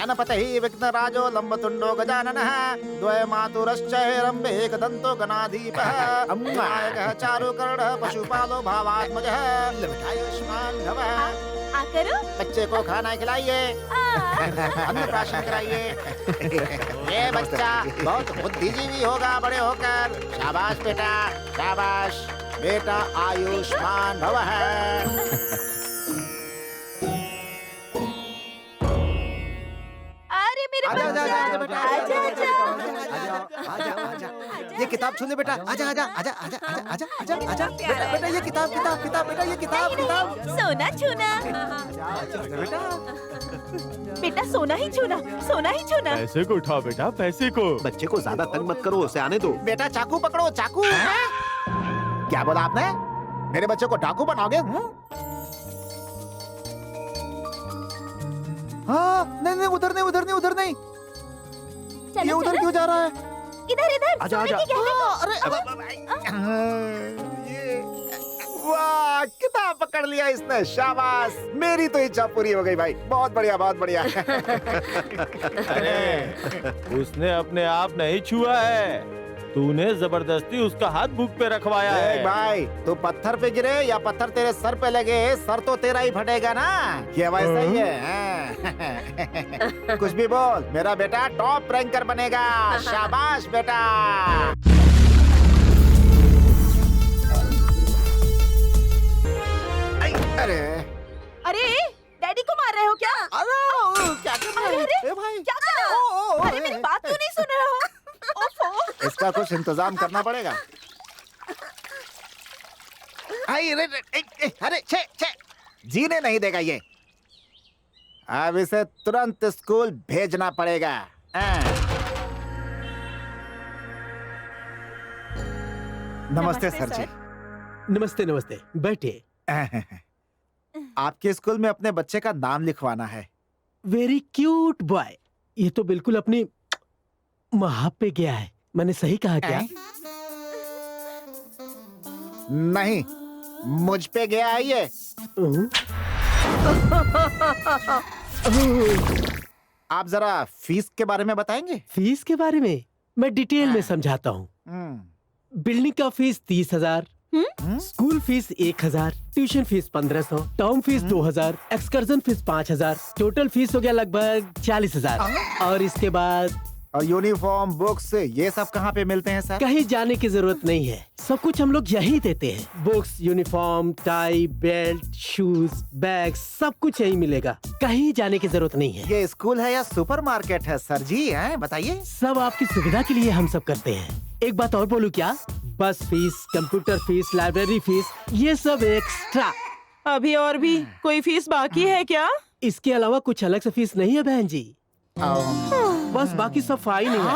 जनपतिः विघ्नराजो लम्बतुण्डो गजाननः द्वय मातुरश्च हेरम्बे एकदन्तो गणाधीपः नायकः चारुकर्णः पशुपालो भावात्मजः आयुष्मान भवः। करो बच्चे को खाना खिलाइए, अन्नप्राशन कराइए। ये बच्चा बहुत बुद्धिजीवी होगा बड़े होकर। शाबाश बेटा, शाबाश बेटा, आयुष्मान भवः। अरे मेरे बच्चा, आजा। ये किताब छू ले बेटा, आजा आजा आजा आजा आजा आजा आजा बेटा बेटा, ये किताब किताब किताब बेटा, ये किताब किताब। सोना छूना बेटा, सोना ही छूना, सोना ही छूना। पैसे को उठाओ बेटा, पैसे को। बच्चे को ज्यादा तंग मत करो, उसे आने दो। बेटा चाकू पकड़ो, चाकू। क्या बोला आपने? मेरे बच्चे को डाकू बनाओगे? हाँ, नहीं नहीं, उधर नहीं उधर नहीं उधर नहीं। ये उधर क्यों जा रहा है? इधर इधर। आजा आजा। अरे वाह, किताब पकड़ लिया इसने, शाबाश। मेरी तो इच्छा पूरी हो गई भाई, बहुत बढ़िया बहुत बढ़िया। अरे उसने अपने आप नहीं छुआ है, तूने जबरदस्ती उसका हाथ बुक पे रखवाया है। भाई तू पत्थर पे गिरे या पत्थर तेरे सर पे लगे, सर तो तेरा ही फटेगा ना। ये वैसा ही है। कुछ भी बोल, मेरा बेटा टॉप रैंकर बनेगा। शाबाश बेटा। अरे अरे डैडी को मार रहे हो क्या? अरे क्या कर रहे हो? भाई क्या कर रहे हो? अरे मेरी बात क्यों नहीं सुन रहे हो? ओफो। इसका कुछ इंतजाम करना पड़ेगा। अरे छे छे, जीने नहीं देगा ये। अब इसे तुरंत स्कूल भेजना पड़ेगा। नमस्ते सर जी। नमस्ते नमस्ते, बैठिए। आपके स्कूल में अपने बच्चे का नाम लिखवाना है। Very cute boy. ये तो बिल्कुल अपनी माँ पे गया है। मैंने सही कहा क्या? नहीं, मुझ पे गया है ये। आप जरा फीस के बारे में बताएंगे? फीस के बारे में मैं डिटेल में समझाता हूँ। बिल्डिंग का fees 30,000, school fees 1,000, tuition fees 1,500, term fees 2,000, excursion fees 5,000, total fees हो गया लगभग 40,000। और इसके बाद और यूनिफॉर्म, बुक्स, ये सब कहाँ पे मिलते हैं सर? कहीं जाने की जरूरत नहीं है, सब कुछ हम लोग यही देते हैं। Books, uniform, tie, belt, shoes, bag, सब कुछ यही मिलेगा। कहीं जाने की जरूरत नहीं है। ये स्कूल है या सुपरमार्केट है सर जी? हैं बताइए। सब आपकी सुविधा के लिए हम सब करते हैं। एक बात और बोलूं क्या? बस fees, computer fees, library fees, ये सब एक्स्ट्रा। अभी और भी कोई फीस बाकी है क्या? इसके अलावा कुछ अलग से फीस नहीं है बहन जी। बस बाकी सब फाइन ही है।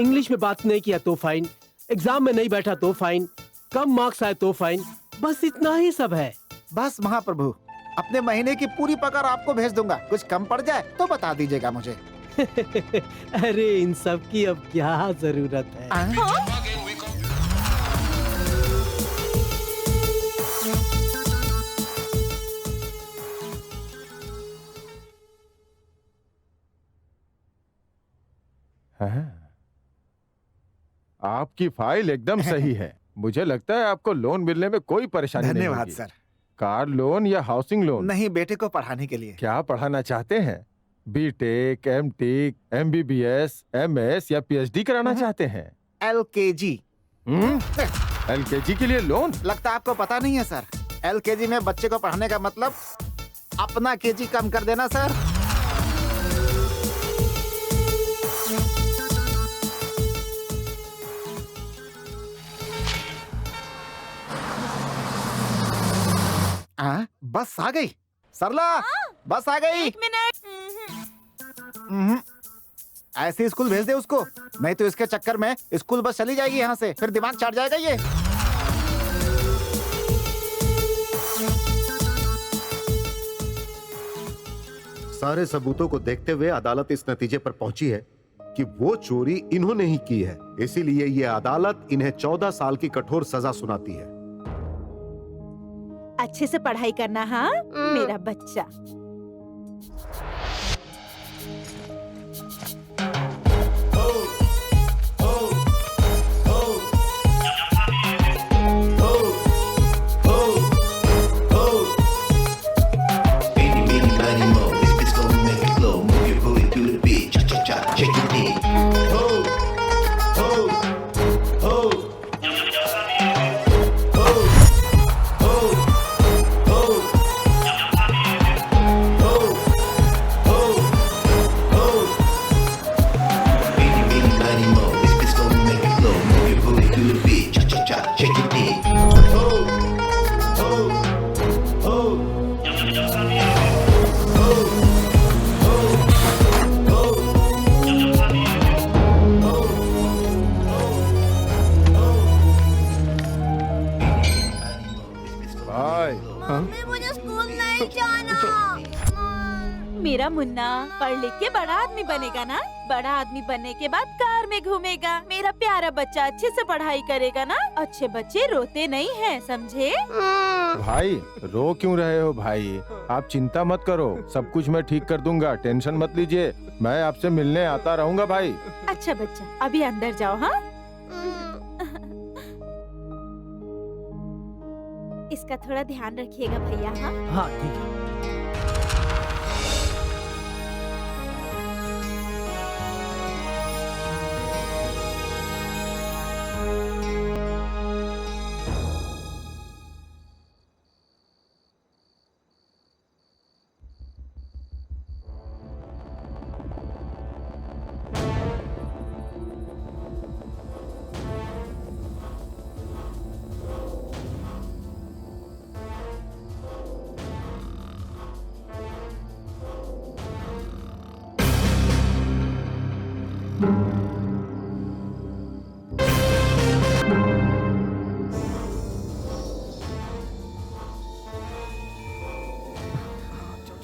इंग्लिश में बात नहीं किया तो फाइन, एग्जाम में नहीं बैठा तो फाइन, कम मार्क्स आए तो फाइन, बस इतना ही सब है। बस महाप्रभु, अपने महीने की पूरी पगार आपको भेज दूंगा। कुछ कम पड़ जाए तो बता दीजिएगा मुझे। अरे इन सब की अब क्या जरूरत है? आपकी फाइल एकदम सही है। मुझे लगता है आपको लोन मिलने में कोई परेशानी नहीं धन्यवाद होगी। सर। कार लोन या हाउसिंग लोन? नहीं, बेटे को पढ़ाने के लिए। क्या पढ़ाना चाहते हैं? बीटेक, एमटेक, एमबीबीएस, एमएस या पीएचडी कराना चाहते हैं? LKG। एलकेजी के लिए लोन? लगता है आपको पता नहीं है सर। LKG में बच्चे को पढ़ाने का मतलब अपना केजी कम कर देना सर। बस आ गई सरला, बस आ गई। 1 मिनट। ऐसे स्कूल भेज दे उसको, नहीं तो इसके चक्कर में स्कूल बस चली जाएगी यहाँ से, फिर दिमाग चाट जाएगा ये। सारे सबूतों को देखते हुए अदालत इस नतीजे पर पहुंची है कि वो चोरी इन्होंने ही की है। इसीलिए ये अदालत इन्हें 14 साल की कठोर सजा सुनाती है। अच्छे से पढ़ाई करना, हाँ मेरा बच्चा। भाई मुझे स्कूल नहीं जाना। मेरा मुन्ना पढ़ लिख के बड़ा आदमी बनेगा ना। बड़ा आदमी बनने के बाद कार में घूमेगा। मेरा प्यारा बच्चा अच्छे से पढ़ाई करेगा ना। अच्छे बच्चे रोते नहीं हैं, समझे? भाई रो क्यों रहे हो भाई? आप चिंता मत करो, सब कुछ मैं ठीक कर दूंगा, टेंशन मत लीजिए। मैं आपसे मिलने आता रहूंगा भाई। अच्छा बच्चा, अभी अंदर जाओ। हाँ, इसका थोड़ा ध्यान रखिएगा भैया। हाँ हाँ ठीक है।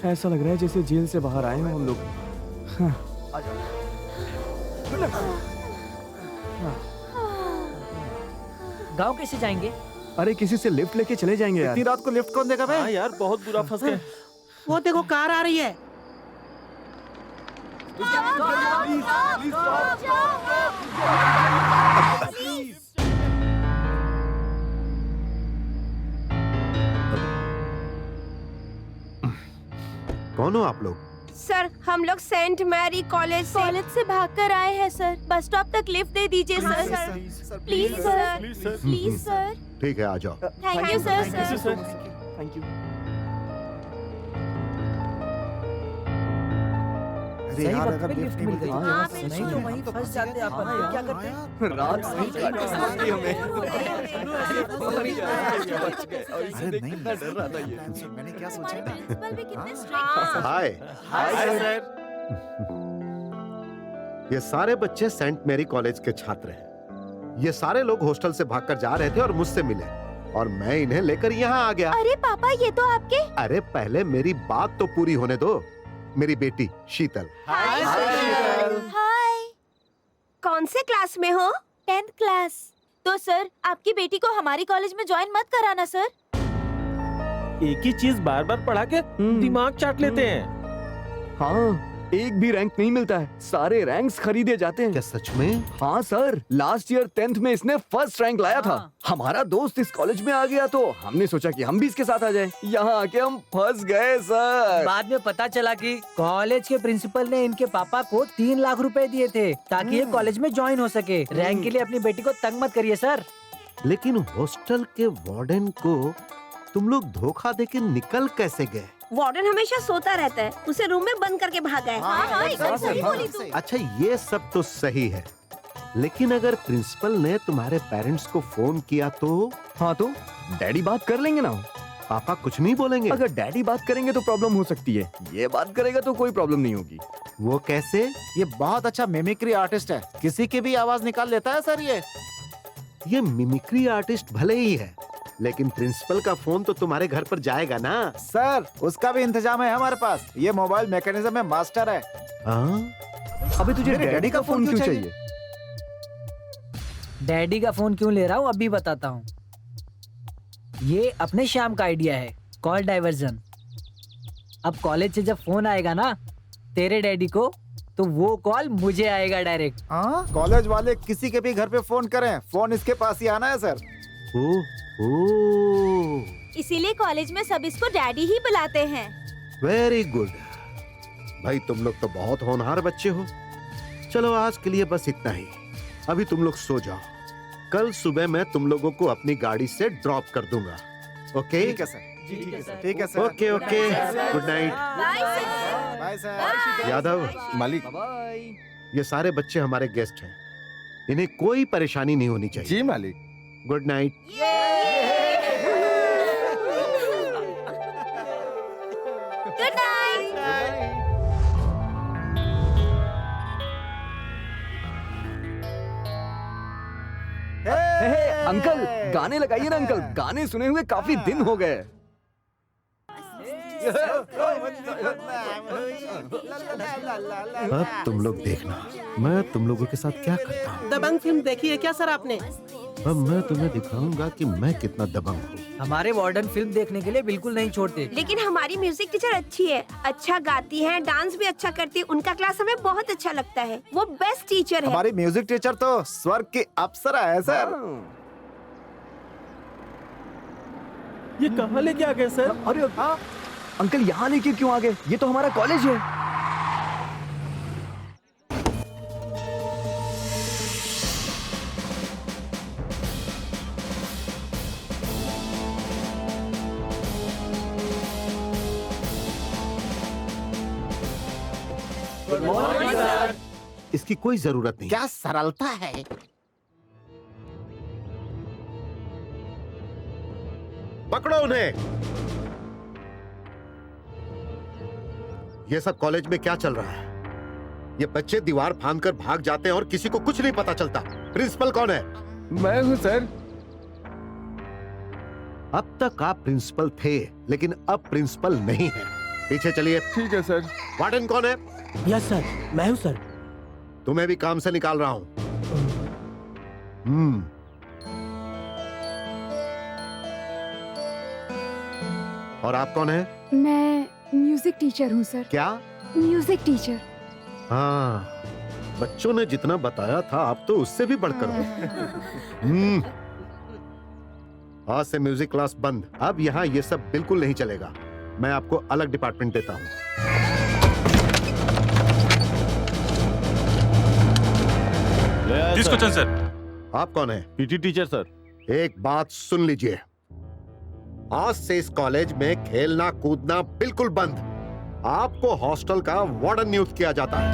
ऐसा लग रहा है जैसे जेल से बाहर आए हैं हम लोग। गांव कैसे जाएंगे? अरे किसी से लिफ्ट लेके चले जाएंगे यार। इतनी रात को लिफ्ट कौन देगा बे? हाँ यार, बहुत बुरा फंस गए। वो देखो कार आ रही है। कौन हो आप लोग? सर, हम लोग सेंट मैरी कॉलेज से भागकर आए हैं सर। बस स्टॉप तक लिफ्ट दे दीजिए sir. Please sir, please sir. ठीक है, आ जाओ। Thank you sir. Thank you. अरे यार, अगर लिफ्ट नहीं मिलती नहीं तो वहीं फंस जाते अपन। क्या करते? रात सही काटी हमें। अरे नहीं, डर रहा था ये। मैंने क्या सोचा ना। प्रिंसिपल भी कितने स्ट्रिक्ट। हाय। Hi sir. ये सारे बच्चे सेंट मैरी कॉलेज के छात्र हैं। ये सारे लोग हॉस्टल से भागकर जा रहे थे और मुझसे मिले, और मैं इन्हें लेकर यहाँ आ गया। अरे पापा, ये तो आपके। अरे पहले मेरी बात तो पूरी होने दो। मेरी बेटी शीतल। हाय। कौन से क्लास में हो? 10th class. तो सर, आपकी बेटी को हमारी कॉलेज में ज्वाइन मत कराना सर। एक ही चीज बार बार पढ़ा के दिमाग चाट लेते हैं। हाँ, एक भी रैंक नहीं मिलता है, सारे रैंक्स खरीदे जाते हैं। क्या सच में? हाँ सर, लास्ट ईयर 10th में इसने फर्स्ट रैंक लाया था। हमारा दोस्त इस कॉलेज में आ गया तो हमने सोचा कि हम भी इसके साथ आ जाएं। यहाँ आके हम फंस गए सर। बाद में पता चला कि कॉलेज के प्रिंसिपल ने इनके पापा को 3 लाख रुपए दिए थे ताकि ये कॉलेज में ज्वाइन हो सके। रैंक के लिए अपनी बेटी को तंग मत करिए सर। लेकिन हॉस्टल के वार्डन को तुम लोग धोखा देके निकल कैसे गए? वार्डन हमेशा सोता रहता है, उसे रूम में बंद करके भागा है। हाँ, एकदम सही बोली तू। अच्छा, ये सब तो सही है, लेकिन अगर प्रिंसिपल ने तुम्हारे पेरेंट्स को फोन किया तो? हाँ तो डैडी बात कर लेंगे ना। पापा कुछ नहीं बोलेंगे? अगर डैडी बात करेंगे तो प्रॉब्लम हो सकती है, ये बात करेगा तो कोई प्रॉब्लम नहीं होगी। वो कैसे? ये बहुत अच्छा मिमिक्री आर्टिस्ट है, किसी की भी आवाज निकाल लेता है सर। ये मिमिक्री आर्टिस्ट भले ही है, लेकिन प्रिंसिपल का फोन तो तुम्हारे घर पर जाएगा ना? सर, उसका भी इंतजाम है हमारे पास। ये मोबाइल मैकेनिज्म में मास्टर है। हाँ? अबे तुझे मेरे डैडी का फोन क्यों चाहिए? डैडी का फोन क्यों ले रहा हूँ अभी बताता हूँ। ये अपने शाम का आइडिया है, कॉल डाइवर्जन। अब कॉलेज से जब फोन आएगा ना तेरे डैडी को, तो वो कॉल मुझे आएगा डायरेक्ट। कॉलेज वाले किसी के भी घर पे फोन करें, फोन इसके पास ही आना है सर। इसीलिए कॉलेज में सब इसको डैडी ही बुलाते हैं। वेरी गुड भाई, तुम लोग तो बहुत होनहार बच्चे हो। चलो आज के लिए बस इतना ही। अभी तुम लोग सो जाओ, कल सुबह मैं तुम लोगों को अपनी गाड़ी से ड्रॉप कर दूंगा। ओके? ठीक है सर। ठीक है सर। ठीक है sir. Okay okay, good night. Bye sir. Yadav, मालिक। ये सारे बच्चे हमारे गेस्ट हैं, इन्हें कोई परेशानी नहीं होनी चाहिए। जी मालिक। Good night. Good night. Uncle गाने लगाइए ना अंकल, गाने सुने हुए काफी दिन हो गए। अब तुम लोग देखना मैं तुम लोगों के साथ क्या करता हूँ। दबंग फिल्म देखी है क्या सर आपने? अब मैं तुम्हें दिखाऊंगा कि मैं कितना दबंग हूँ। हमारे वार्डन फिल्म देखने के लिए बिल्कुल नहीं छोड़ते। लेकिन हमारी म्यूजिक टीचर अच्छी है, अच्छा गाती है, डांस भी अच्छा करती है। उनका क्लास हमें बहुत अच्छा लगता है। वो बेस्ट टीचर है। हमारी म्यूजिक टीचर तो स्वर्ग की अप्सरा है सर। ये कहाँ लेके आ गए सर? अरे अंकल यहाँ लेके क्यों आ गए? ये तो हमारा कॉलेज है। इसकी कोई जरूरत नहीं। क्या सरलता है। पकड़ो उन्हें। ये सब कॉलेज में क्या चल रहा है? ये बच्चे दीवार फांदकर भाग जाते हैं और किसी को कुछ नहीं पता चलता। प्रिंसिपल कौन है? मैं हूँ सर। अब तक आप प्रिंसिपल थे, लेकिन अब प्रिंसिपल नहीं है। पीछे चलिए। ठीक है सर। वार्डन कौन है? यस सर, मैं हूँ सर। तुम्हें भी काम से निकाल रहा हूं। और आप कौन है? मैं म्यूजिक टीचर हूँ सर। क्या? Music teacher. हाँ, बच्चों ने जितना बताया था आप तो उससे भी बढ़कर हो। आज से म्यूजिक क्लास बंद। अब यहाँ ये सब बिल्कुल नहीं चलेगा। मैं आपको अलग डिपार्टमेंट देता हूँ। This question sir. आप कौन है? PT teacher sir. एक बात सुन लीजिए, आज से इस कॉलेज में खेलना कूदना बिल्कुल बंद। आपको हॉस्टल का वार्डन नियुक्त किया जाता है।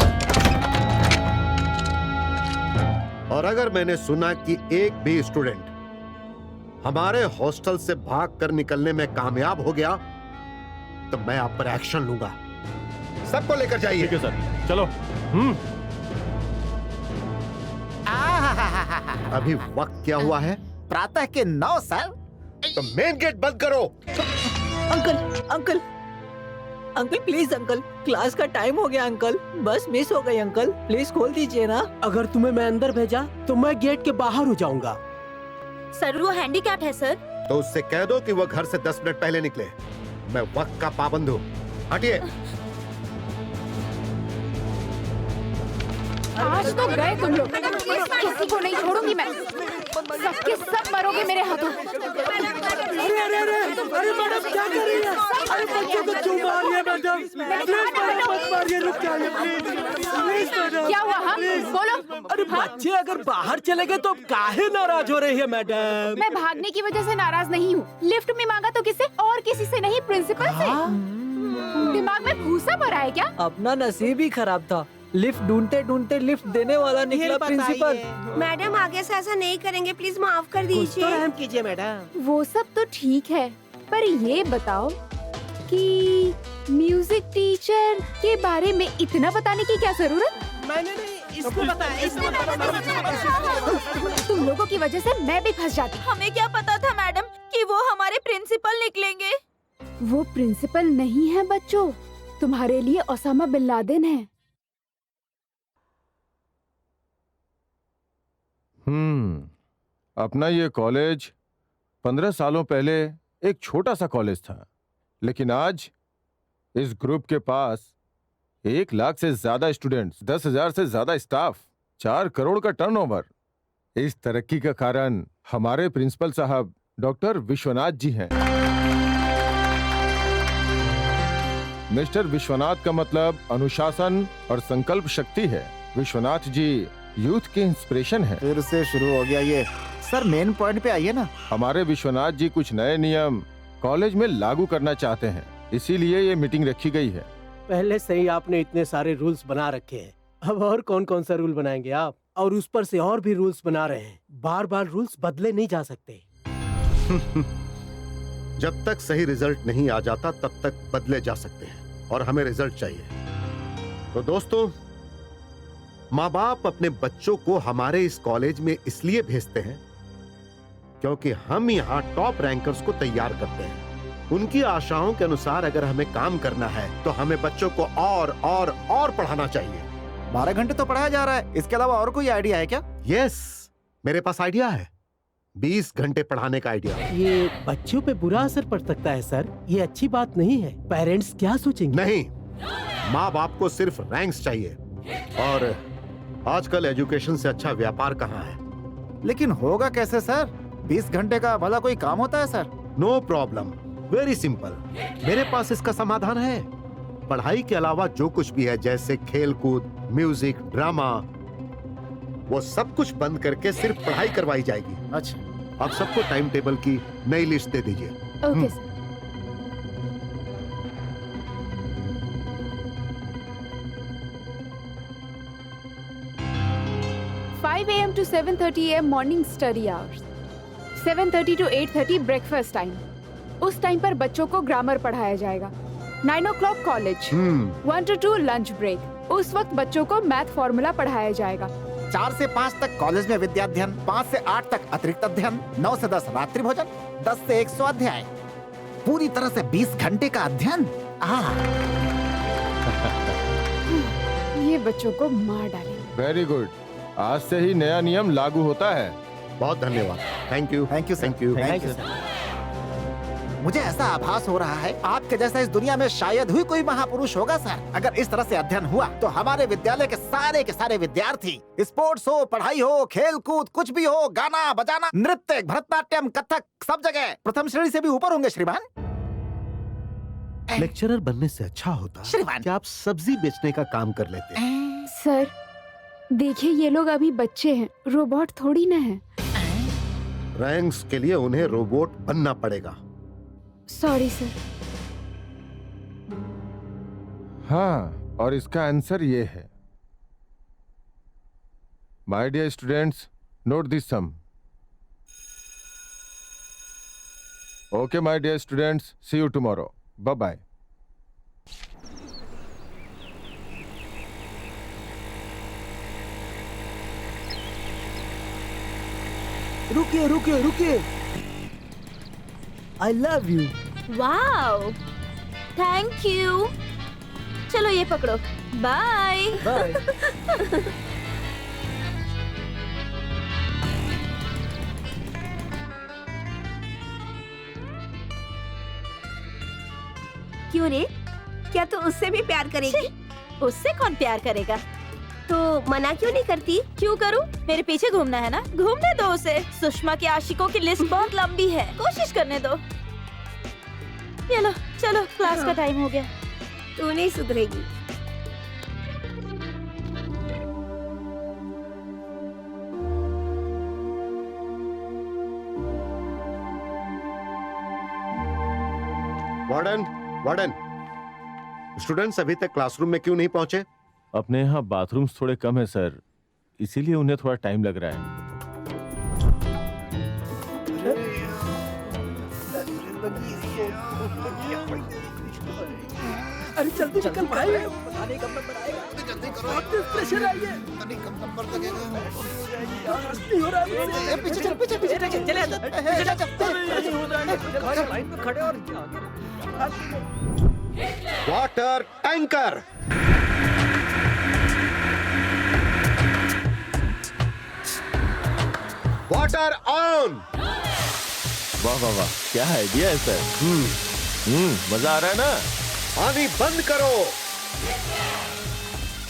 और अगर मैंने सुना कि एक भी स्टूडेंट हमारे हॉस्टल से भागकर निकलने में कामयाब हो गया तो मैं आप पर एक्शन लूंगा। सबको लेकर जाइए। ठीक है सर, चलो। अभी वक्त क्या हुआ है? प्रातः के 9 सर। तो मेन गेट बंद करो। Uncle uncle uncle please uncle, class का टाइम हो गया अंकल, बस मिस हो गई अंकल, प्लीज खोल दीजिए ना। अगर तुम्हें मैं अंदर भेजा तो मैं गेट के बाहर हो जाऊंगा। सर वो हैंडीकैप्ड है सर। तो उससे कह दो कि वो घर से 10 मिनट पहले निकले। मैं वक्त का पाबंद हूँ। हटिए। आज तो गए तुम लोग, किसी को नहीं छोड़ूंगी मैं। सबके सब मरोगे मेरे हाथों। अरे अरे अरे अरे मैडम क्या कर रही है? अरे बच्चों को क्यों मार रही है मैडम? प्लीज मैडम मत मारिए, रुक जाइए प्लीज मैडम। क्या हुआ? हाँ बोलो। अरे बच्चे अगर बाहर चले गए तो काहे नाराज हो रही है मैडम? मैं भागने की वजह से नाराज नहीं हूँ। लिफ्ट में मांगा तो किससे? और किसी से नहीं, प्रिंसिपल से। दिमाग में भूसा भरा है क्या? अपना नसीब ही खराब था, लिफ्ट ढूंढते ढूंढते लिफ्ट देने वाला निकला प्रिंसिपल। मैडम आगे से ऐसा नहीं करेंगे, प्लीज माफ कर दीजिए। रहम कीजिए मैडम। वो सब तो ठीक है, पर ये बताओ कि म्यूजिक टीचर के बारे में इतना बताने की क्या जरूरत? मैंने नहीं, इसको बताया, इसको बताया। तुम लोगों की वजह से मैं भी फंस जाती। हमें क्या पता था मैडम कि वो हमारे प्रिंसिपल निकलेंगे। वो प्रिंसिपल नहीं है बच्चों, तुम्हारे लिए ओसामा बिन लादेन है। अपना ये कॉलेज 15 सालों पहले एक छोटा सा कॉलेज था, लेकिन आज इस ग्रुप के पास 1 लाख से ज्यादा स्टूडेंट्स, 10,000 से ज्यादा स्टाफ, 4 करोड़ का टर्नओवर। इस तरक्की का कारण हमारे प्रिंसिपल साहब डॉक्टर विश्वनाथ जी हैं। मिस्टर विश्वनाथ का मतलब अनुशासन और संकल्प शक्ति है। विश्वनाथ जी यूथ के इंस्पिरेशन है। फिर से शुरू हो गया ये। सर मेन पॉइंट पे आइए ना। हमारे विश्वनाथ जी कुछ नए नियम कॉलेज में लागू करना चाहते हैं, इसीलिए ये मीटिंग रखी गई है। पहले से ही आपने इतने सारे रूल्स बना रखे हैं, अब और कौन कौन सा रूल बनाएंगे आप? और उस पर से और भी रूल्स बना रहे हैं। बार बार रूल्स बदले नहीं जा सकते। जब तक सही रिजल्ट नहीं आ जाता तब तक बदले जा सकते हैं और हमें रिजल्ट चाहिए। तो दोस्तों, माँ बाप अपने बच्चों को हमारे इस कॉलेज में इसलिए भेजते हैं क्योंकि हम यहाँ टॉप रैंकर्स को तैयार करते हैं। उनकी आशाओं के अनुसार अगर हमें काम करना है तो हमें बच्चों को और पढ़ाना चाहिए। 12 घंटे तो पढ़ाया जा रहा है, इसके अलावा और कोई आइडिया है क्या? यस, मेरे पास आइडिया है। 20 घंटे पढ़ाने का आइडिया। ये बच्चों पे बुरा असर पड़ सकता है सर, ये अच्छी बात नहीं है। पेरेंट्स क्या सोचेंगे? नहीं, माँ बाप को सिर्फ रैंक्स चाहिए, और आजकल एजुकेशन से अच्छा व्यापार कहाँ है। लेकिन होगा कैसे सर? 20 घंटे का भला कोई काम होता है sir? No problem, very simple. मेरे पास इसका समाधान है। पढ़ाई के अलावा जो कुछ भी है, जैसे खेल कूद, म्यूजिक, ड्रामा, वो सब कुछ बंद करके सिर्फ पढ़ाई करवाई जाएगी। अच्छा, आप सबको टाइम टेबल की नई लिस्ट दे दीजिए। Okay sir. 5 AM to 7:30 AM morning study hours, 7:30 to 8:30 breakfast time. उस टाइम पर बच्चों को ग्रामर पढ़ाया जाएगा। 9 o'clock college, 1 to 2 lunch break. उस वक्त बच्चों को मैथ फॉर्मूला पढ़ाया जाएगा। 4 से 5 तक कॉलेज में विद्याध्ययन, 5 से 8 तक अतिरिक्त अध्ययन, 9 से 10 रात्रि भोजन, 10 से 1 स्वाध्याय। पूरी तरह से 20 घंटे का अध्ययन। ये बच्चों को मार डालेंगे। वेरी गुड, आज से ही नया नियम लागू होता है। बहुत धन्यवाद। Thank you, thank you, thank you. Thank you. मुझे ऐसा आभास हो रहा है आपके जैसा इस दुनिया में शायद ही कोई महापुरुष होगा सर। अगर इस तरह से अध्ययन हुआ तो हमारे विद्यालय के सारे विद्यार्थी, स्पोर्ट्स हो, पढ़ाई हो, खेल कूद, कुछ भी हो, गाना बजाना, नृत्य, भरतनाट्यम, कथक, सब जगह प्रथम श्रेणी से भी ऊपर होंगे श्रीमान। लेक्चरर बनने से अच्छा होता श्रीमान। कि आप सब्जी बेचने का काम कर लेते। सर देखिए, ये लोग अभी बच्चे हैं, रोबोट थोड़ी ना है। रैंक्स के लिए उन्हें रोबोट बनना पड़ेगा। Sorry sir. हाँ, और इसका आंसर ये है। My dear students, note this sum. Okay my dear students, see you tomorrow. Bye bye. रुकिए रुकिए रुकिए, I love you. Wow, thank you. चलो ये पकड़ो, बाय। बाय। क्यों रे, क्या तू उससे भी प्यार करेगी? उससे कौन प्यार करेगा? तो मना क्यों नहीं करती? क्यों करूं? मेरे पीछे घूमना है ना, घूमने दो उसे। सुषमा के आशिकों की लिस्ट बहुत लंबी है, कोशिश करने दो। चलो चलो, क्लास का टाइम हो गया। तू नहीं सुधरेगी। वार्डन, स्टूडेंट्स अभी तक क्लासरूम में क्यों नहीं पहुंचे? अपने यहाँ बाथरूम्स थोड़े कम है सर, इसीलिए उन्हें थोड़ा टाइम लग रहा है। अरे जल्दी निकल भाई, पता नहीं कब नंबर आएगा। जल्दी करो, प्रेशर आइए। नहीं कब नंबर लगेगा, नहीं हो रहा है। पीछे चल, पीछे चले चल, लाइन में खड़े और वाटर टैंकर। Water on. वाह वाह वाह, क्या आइडिया है सर। मजा आ रहा है ना। पानी बंद करो,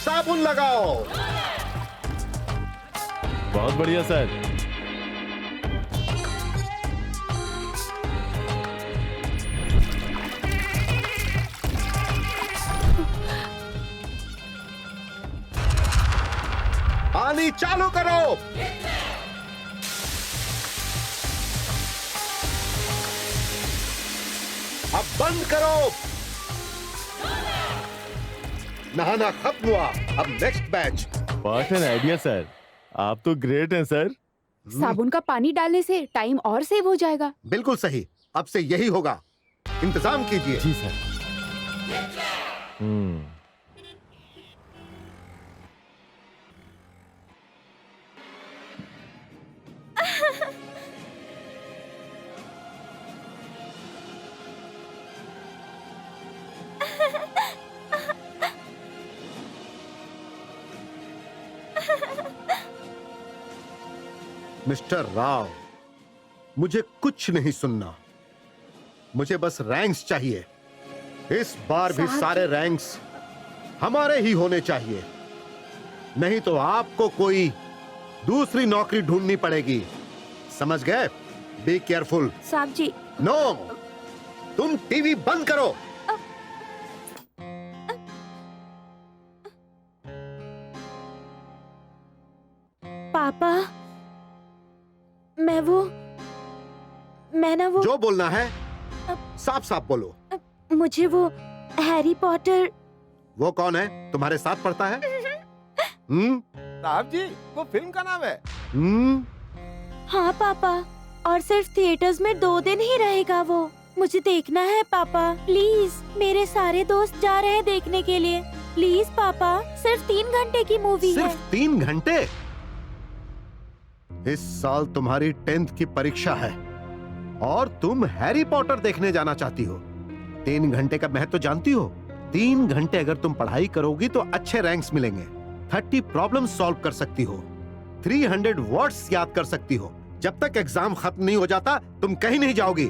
साबुन लगाओ। बहुत बढ़िया सर। पानी चालू करो। अब बंद करो। नहाना खत्म हुआ, अब next batch. What an idea sir, आप तो ग्रेट हैं सर। साबुन का पानी डालने से टाइम और सेव हो जाएगा। बिल्कुल सही, अब से यही होगा, इंतजाम कीजिए। जी सर। मिस्टर राव, मुझे कुछ नहीं सुनना, मुझे बस रैंक्स चाहिए। इस बार भी सारे रैंक्स हमारे ही होने चाहिए, नहीं तो आपको कोई दूसरी नौकरी ढूंढनी पड़ेगी, समझ गए? Be careful. साहब जी। नो, तुम टीवी बंद करो। पापा, मैं ना वो जो बोलना है साफ साफ बोलो। मुझे वो हैरी पॉटर। वो कौन है, तुम्हारे साथ पढ़ता है? साहब जी, वो फिल्म का नाम है। हाँ पापा, और सिर्फ थिएटर्स में 2 दिन ही रहेगा वो। मुझे देखना है पापा, प्लीज। मेरे सारे दोस्त जा रहे हैं देखने के लिए। प्लीज पापा, सिर्फ 3 घंटे की मूवी है। सिर्फ 3 घंटे? इस साल तुम्हारी 10th की परीक्षा है और तुम हैरी पॉटर देखने जाना चाहती हो। 3 घंटे का महत्व तो जानती हो? 3 घंटे अगर तुम पढ़ाई करोगी तो अच्छे रैंक्स मिलेंगे, 30 प्रॉब्लम सॉल्व कर सकती हो, 300 वर्ड्स याद कर सकती हो। जब तक एग्जाम खत्म नहीं हो जाता तुम कहीं नहीं जाओगी।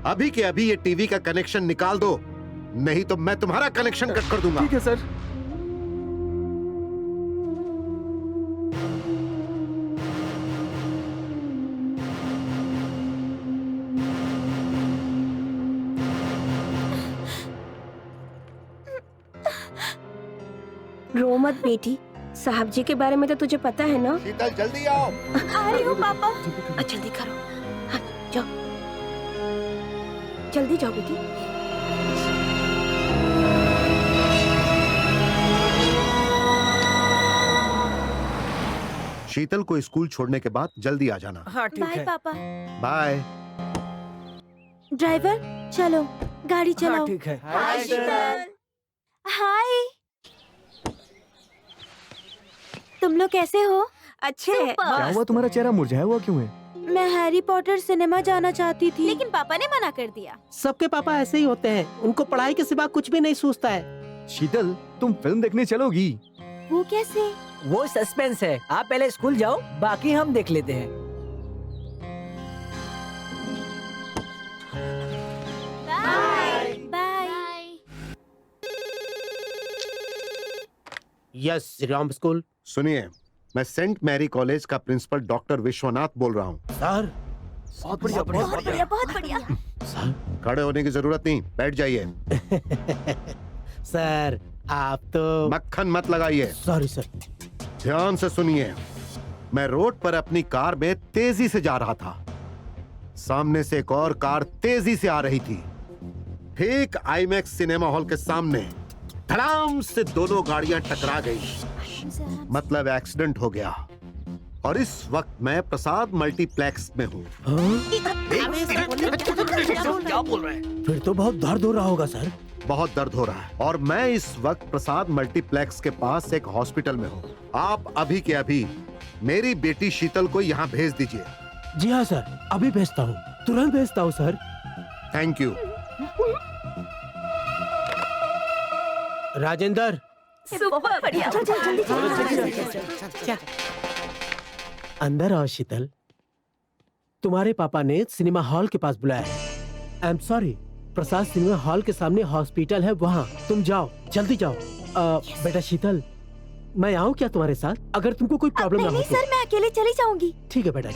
अभी के अभी ये टीवी का कनेक्शन निकाल दो, नहीं तो मैं तुम्हारा कनेक्शन कट कर दूंगा। ठीक है सर। रो मत बेटी, साहब जी के बारे में तो तुझे पता है ना। शीतल जल्दी आओ। आ रही हूँ पापा। जल्दी करो, हाँ, जाओ जल्दी जाओ बेटी। शीतल को स्कूल छोड़ने के बाद जल्दी आ जाना। हाँ ठीक बाय है। पापा। बाय। ड्राइवर चलो, गाड़ी चलाओ। हाँ ठीक है। हाय शीतल। हाय, तुम लोग कैसे हो? अच्छे हैं। क्या हुआ, तुम्हारा चेहरा मुरझाया हुआ क्यों है? मैं हैरी पॉटर सिनेमा जाना चाहती थी, लेकिन पापा ने मना कर दिया। सबके पापा ऐसे ही होते हैं, उनको पढ़ाई के सिवा कुछ भी नहीं सूझता है। शीतल, तुम फिल्म देखने चलोगी? वो कैसे? वो सस्पेंस है, आप पहले स्कूल जाओ, बाकी हम देख लेते हैं। Bye bye. Yes, Shri Ram school. सुनिए, मैं सेंट मैरी कॉलेज का प्रिंसिपल डॉक्टर विश्वनाथ बोल रहा हूँ। सर, बहुत बढ़िया, बहुत बढ़िया, बहुत बढ़िया। सर, खड़े होने की जरूरत नहीं, बैठ जाइए। सर आप तो मक्खन मत लगाइए। Sorry sir. ध्यान से सुनिए, मैं रोड पर अपनी कार में तेजी से जा रहा था। सामने से एक और कार तेजी से आ रही थी। ठीक आईमैक्स सिनेमा हॉल के सामने धड़ाम से दोनों गाड़ियां टकरा गई, मतलब एक्सीडेंट हो गया। और इस वक्त मैं प्रसाद मल्टीप्लेक्स में हूँ। क्या बोल रहे हैं? फिर तो बहुत दर्द हो रहा होगा सर। बहुत दर्द हो रहा है और मैं इस वक्त प्रसाद मल्टीप्लेक्स के पास एक हॉस्पिटल में हूँ। आप अभी के अभी मेरी बेटी शीतल को यहाँ भेज दीजिए। जी हाँ सर, अभी भेजता हूँ, तुरंत भेजता हूँ sir. Thank you. Rajendra, super बढ़िया। अंदर आओ शीतल। तुम्हारे पापा ने सिनेमा हॉल के पास बुलाया है। I am sorry, Prasad cinema hall के सामने हॉस्पिटल है, वहाँ तुम जाओ, जल्दी जाओ। बेटा शीतल, मैं आऊँ क्या तुम्हारे साथ, अगर तुमको कोई प्रॉब्लम ना हो नहीं तो? सर, मैं अकेले चली जाऊंगी। ठीक है बेटा।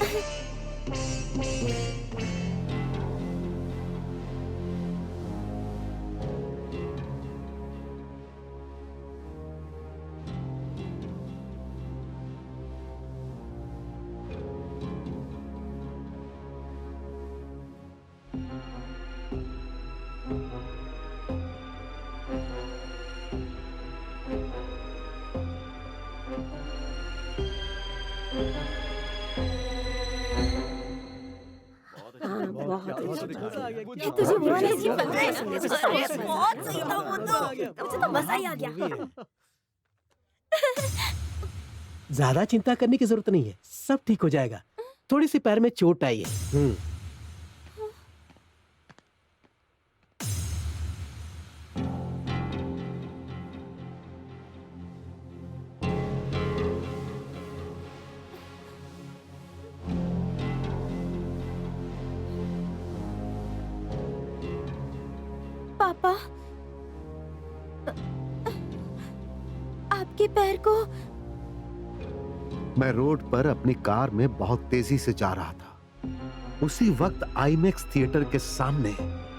तुझे बुरा नहीं लग रहा है? अरे बहुत सही था वो तो, मुझे तो मजा ही आ गया। ज्यादा चिंता करने की जरूरत नहीं है, सब ठीक हो जाएगा। थोड़ी सी पैर में चोट आई है। पापा, आपके पैर को। मैं रोड पर अपनी कार में बहुत तेजी से जा रहा था। उसी वक्त आईमैक्स थिएटर के सामने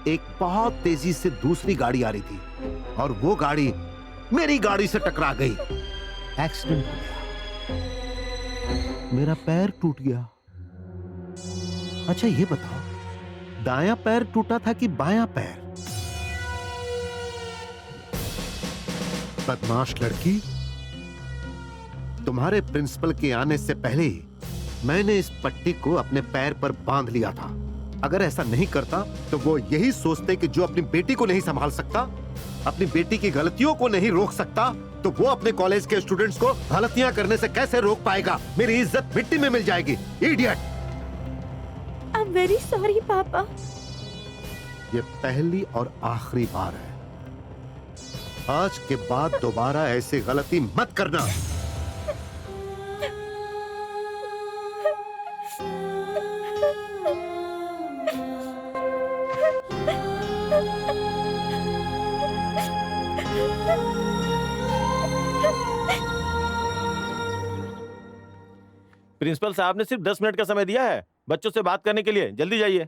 एक बहुत तेजी से दूसरी गाड़ी आ रही थी और वो गाड़ी मेरी गाड़ी से टकरा गई। एक्सीडेंट हो गया, मेरा पैर टूट गया। अच्छा ये बताओ, दायां पैर टूटा था कि बायां पैर? बदमाश लड़की, तुम्हारे प्रिंसिपल के आने से पहले ही मैंने इस पट्टी को अपने पैर पर बांध लिया था। अगर ऐसा नहीं करता तो वो यही सोचते कि जो अपनी बेटी को नहीं संभाल सकता, अपनी बेटी की गलतियों को नहीं रोक सकता, तो वो अपने कॉलेज के स्टूडेंट्स को गलतियां करने से कैसे रोक पाएगा? मेरी इज्जत मिट्टी में मिल जाएगी। Idiot! I am very sorry पापा। ये पहली और आखिरी बार है। आज के बाद दोबारा ऐसी गलती मत करना। प्रिंसिपल साहब ने सिर्फ 10 मिनट का समय दिया है बच्चों से बात करने के लिए। जल्दी जाइए।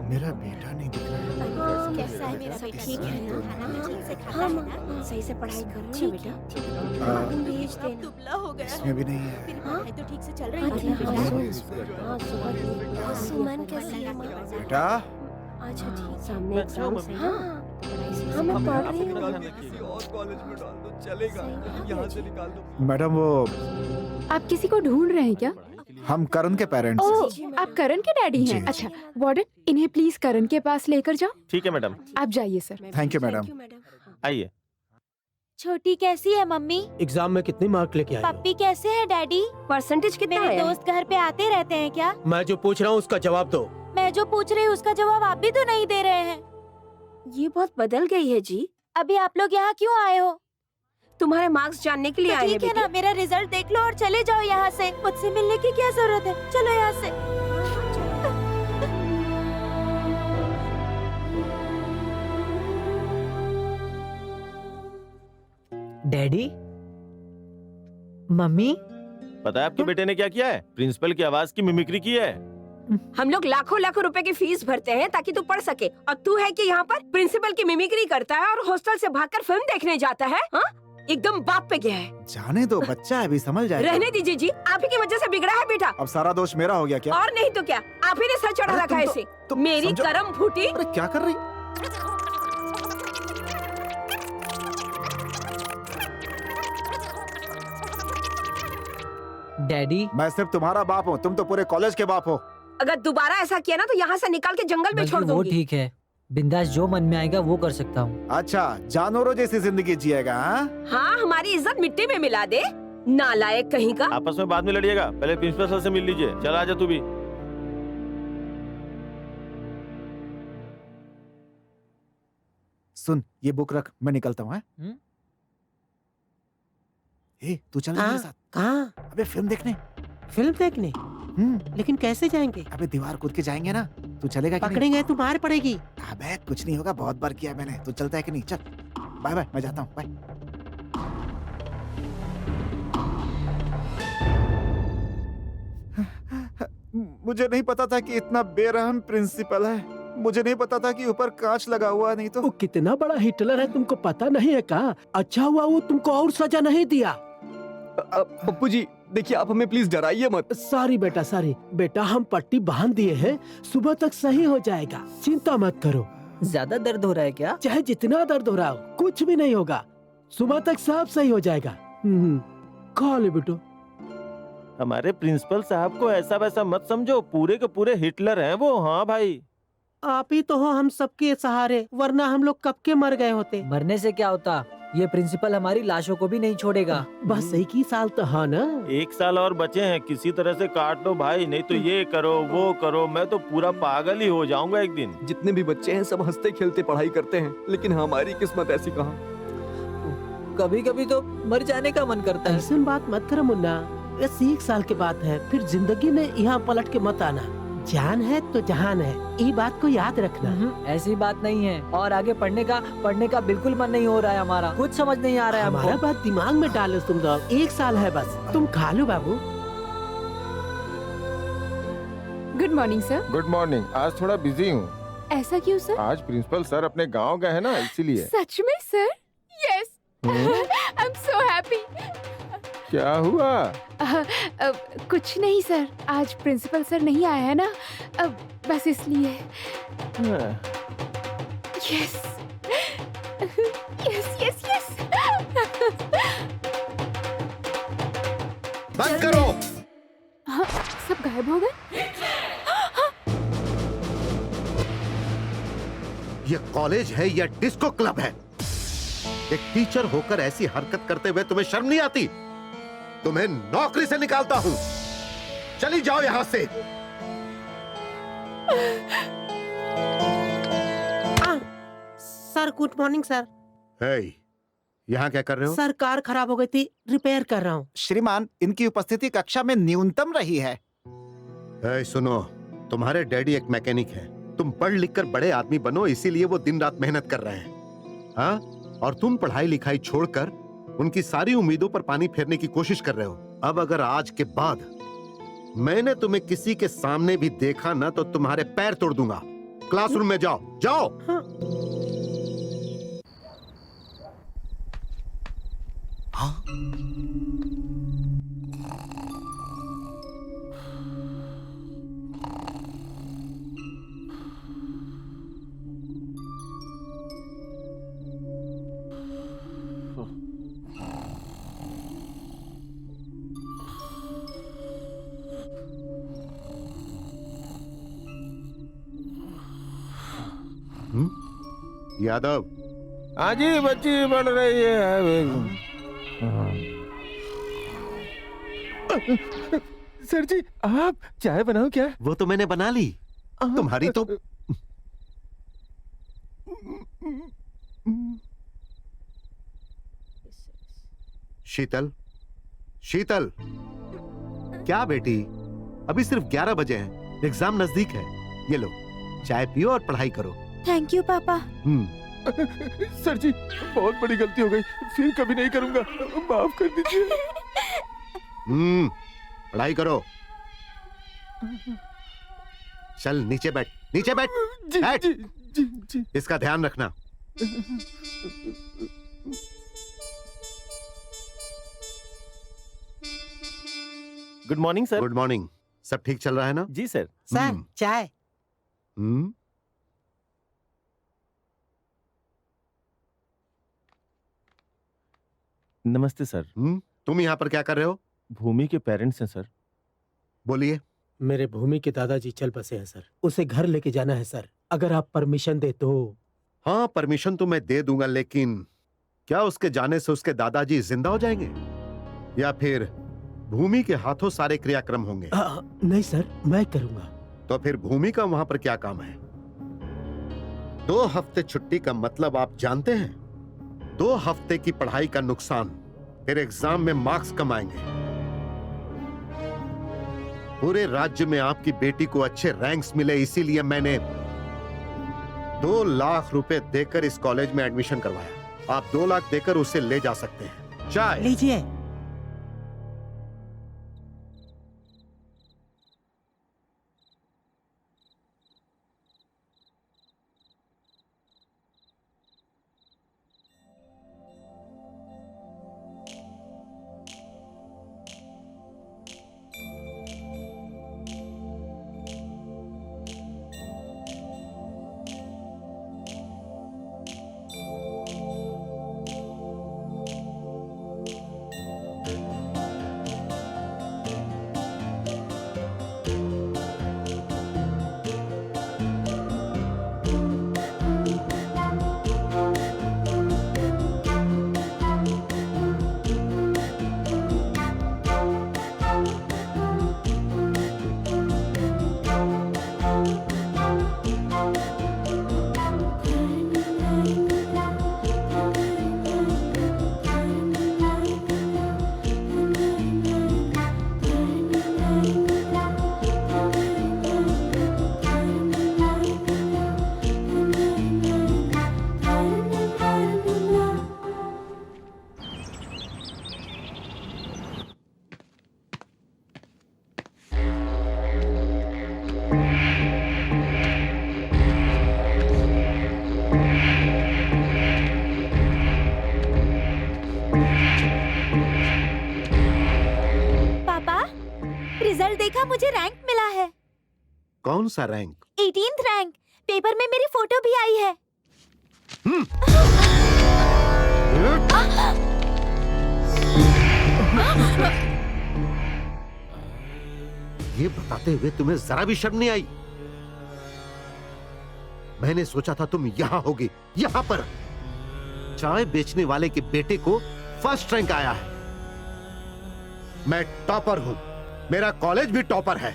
मेरा बेटा नहीं दिख रहा है। कैसा है मेरा बेटा? ठीक है ना? हाँ माँ, सही से पढ़ाई करो ना बेटा। भेज देना। दुबला हो गया। इसमें भी नहीं है। फिर पढ़ाई तो ठीक से चल रही है। सुमन कैसी है माँ? बेटा अच्छा ठीक, सामने एग्जाम्स है। हाँ मैं पढ़ रही हूँ। किसी और कॉलेज में डाल दो, चलेगा। यहाँ से निकाल दो। मैडम, वो आप किसी को ढूंढ रहे हैं क्या? हम करण के पेरेंट्स हैं। ओह, आप करण के डैडी हैं? जी। अच्छा, वार्डन, इन्हें प्लीज करण के पास लेकर जाओ। ठीक है मैडम, आप जाइए सर। Thank you madam. आइए। छोटी कैसी है मम्मी? एग्जाम में कितने मार्क लेके आई हो? पप्पी कैसे है डैडी? परसेंटेज कितना मेरे है? दोस्त घर पे आते रहते हैं क्या? मैं जो पूछ रहा हूँ उसका जवाब दो। मैं जो पूछ रही हूँ उसका जवाब आप भी तो नहीं दे रहे हैं। ये बहुत बदल गई है जी। अभी आप लोग यहाँ क्यों आए हो? तुम्हारे मार्क्स जानने के लिए तो आए हैं ठीक है ना, मेरा रिजल्ट देख लो और चले जाओ यहाँ से। मुझसे मिलने की क्या जरूरत है? चलो यहाँ से। डैडी, मम्मी, पता है आपके बेटे ने क्या किया है? प्रिंसिपल की आवाज की मिमिक्री की है। हम लोग लाखों लाखों रुपए की फीस भरते हैं ताकि तू पढ़ सके, और तू है कि यहाँ पर प्रिंसिपल की मिमिक्री करता है और हॉस्टल से भागकर फिल्म देखने जाता है। हाँ, एकदम बाप पे गया है। जाने दो, बच्चा है, अभी समझ जाएगा। रहने दीजिए जी, आप ही की वजह से बिगड़ा है बेटा। अब सारा दोष मेरा हो गया क्या? और नहीं तो क्या, आप ही ने सर चढ़ा अरे रखा है इसे। मेरी समझो। करम फूटी। अरे क्या कर रही? डैडी, मैं सिर्फ तुम्हारा बाप हूँ, तुम तो पूरे कॉलेज के बाप हो। अगर दोबारा ऐसा किया ना तो यहाँ से निकाल के जंगल में छोड़ बल्कि वो दूंगी। ठीक है, बिंदास जो मन में आएगा वो कर सकता हूँ। अच्छा, जानवरों जैसी जिंदगी जिएगा? हाँ, हाँ, हमारी इज्जत मिट्टी में मिला दे, नालायक कहीं का। आपस में बाद में लड़िएगा, पहले प्रिंसिपल सर से मिल लीजिए। चल आजा तू भी। सुन, ये बुक रख, मैं निकलता हूँ। ए, तू चल मेरे साथ। कहाँ? अबे फिल्म देखने। फिल्म देखने? लेकिन कैसे जाएंगे? अबे दीवार कूद के जाएंगे ना। तू चलेगा कि नहीं? पकड़ेंगे तो मार पड़ेगी। अबे कुछ नहीं होगा, बहुत बार किया मैंने। तू चलता है कि नहीं? चल, बाय बाय, मैं जाता हूँ, बाय। मुझे नहीं पता था कि इतना बेरहम प्रिंसिपल है। मुझे नहीं पता था कि ऊपर कांच लगा हुआ, नहीं तो। वो कितना बड़ा हिटलर है तुमको पता नहीं है का? अच्छा हुआ वो तुमको और सजा नहीं दिया। पप्पू जी देखिए, आप हमें प्लीज डराइए मत। सॉरी बेटा, सॉरी बेटा, हम पट्टी बांध दिए हैं, सुबह तक सही हो जाएगा, चिंता मत करो। ज्यादा दर्द हो रहा है क्या? चाहे जितना दर्द हो रहा हो, कुछ भी नहीं होगा, सुबह तक सब सही हो जाएगा। खा ले बेटा। हमारे प्रिंसिपल साहब को ऐसा वैसा मत समझो, पूरे के पूरे हिटलर हैं वो। हाँ भाई, आप ही तो हो हम सबके सहारे, वरना हम लोग कब के मर गए होते। मरने से क्या होता, ये प्रिंसिपल हमारी लाशों को भी नहीं छोड़ेगा। बस एक ही साल तो हाँ ना। 1 साल और बचे हैं, किसी तरह से काट दो भाई, नहीं तो ये करो वो करो, मैं तो पूरा पागल ही हो जाऊंगा एक दिन। जितने भी बच्चे हैं सब हंसते खेलते पढ़ाई करते हैं, लेकिन हमारी किस्मत ऐसी कहाँ। कभी कभी तो मर जाने का मन करता है। ऐसी बात मत करो मुन्ना, ये 1 साल के बात है, फिर जिंदगी में यहाँ पलट के मत आना। जान है तो जहान है, ये बात को याद रखना। ऐसी बात नहीं है, और आगे पढ़ने का बिल्कुल मन नहीं हो रहा है हमारा, कुछ समझ नहीं आ रहा है हमारा हमको। बात दिमाग में डालो तुम लोग, 1 साल है बस, तुम खा लो बाबू। Good morning sir. Good morning. आज थोड़ा बिजी हूँ। ऐसा क्यों सर? आज प्रिंसिपल सर अपने गांव गए हैं ना, इसीलिए। सच में sir? Yes, I am so happy. क्या हुआ? कुछ नहीं सर, आज प्रिंसिपल सर नहीं आया है ना, बस इसलिए। Yes yes yes yes. बंद करो। हाँ, सब गायब हो गए। ये कॉलेज है या डिस्को क्लब है? एक टीचर होकर ऐसी हरकत करते हुए तुम्हें शर्म नहीं आती? तुम्हें नौकरी से निकालता हूं। चली जाओ यहां से। Sir good morning sir. हे, यहाँ क्या कर रहे हो? सर कार खराब हो गई थी, रिपेयर कर रहा हूँ। श्रीमान, इनकी उपस्थिति कक्षा में न्यूनतम रही है। हे, सुनो, तुम्हारे डैडी एक मैकेनिक है, तुम पढ़ लिख कर बड़े आदमी बनो, इसीलिए वो दिन रात मेहनत कर रहे हैं। हाँ, और तुम पढ़ाई लिखाई छोड़कर उनकी सारी उम्मीदों पर पानी फेरने की कोशिश कर रहे हो। अब अगर आज के बाद मैंने तुम्हें किसी के सामने भी देखा ना, तो तुम्हारे पैर तोड़ दूंगा। क्लासरूम में जाओ, जाओ। हाँ। यादव, हाँ जी, बच्ची बन रही है। सर जी, आप चाय बनाओ क्या? वो तो मैंने बना ली, तुम्हारी तो। शीतल, शीतल, क्या बेटी, अभी सिर्फ 11 बजे हैं, एग्जाम नजदीक है। ये लो, चाय पियो और पढ़ाई करो। थैंक यू पापा। सर जी, बहुत बड़ी गलती हो गई, फिर कभी नहीं करूंगा, माफ कर दीजिए। पढ़ाई करो। चल नीचे बैठ, नीचे बैठ। जी, बैठ। जी, जी, जी। इसका ध्यान रखना। Good morning sir. Good morning. सब ठीक चल रहा है ना? जी सर। सर चाय। नमस्ते सर। तुम यहाँ पर क्या कर रहे हो? भूमि के पेरेंट्स हैं सर। बोलिए। मेरे भूमि के दादाजी चल बसे हैं सर, उसे घर लेके जाना है सर, अगर आप परमिशन दे तो। हाँ, परमिशन तो मैं दे दूंगा, लेकिन क्या उसके जाने से उसके दादाजी जिंदा हो जाएंगे या फिर भूमि के हाथों सारे क्रियाक्रम होंगे? नहीं सर, मैं करूंगा। तो फिर भूमि का वहां पर क्या काम है? 2 हफ्ते छुट्टी का मतलब आप जानते हैं? 2 हफ्ते की पढ़ाई का नुकसान, फिर एग्जाम में मार्क्स कम आएंगे। पूरे राज्य में आपकी बेटी को अच्छे रैंक्स मिले, इसीलिए मैंने 2 लाख रुपए देकर इस कॉलेज में एडमिशन करवाया। आप 2 लाख देकर उसे ले जा सकते हैं। चाय लीजिए। कल देखा मुझे रैंक मिला है। कौन सा रैंक? 18th rank. पेपर में मेरी फोटो भी आई है। ये बताते हुए तुम्हें जरा भी शर्म नहीं आई? मैंने सोचा था तुम यहां होगी, यहां पर। चाय बेचने वाले के बेटे को फर्स्ट रैंक आया है। मैं टॉपर हूं, मेरा कॉलेज भी टॉपर है,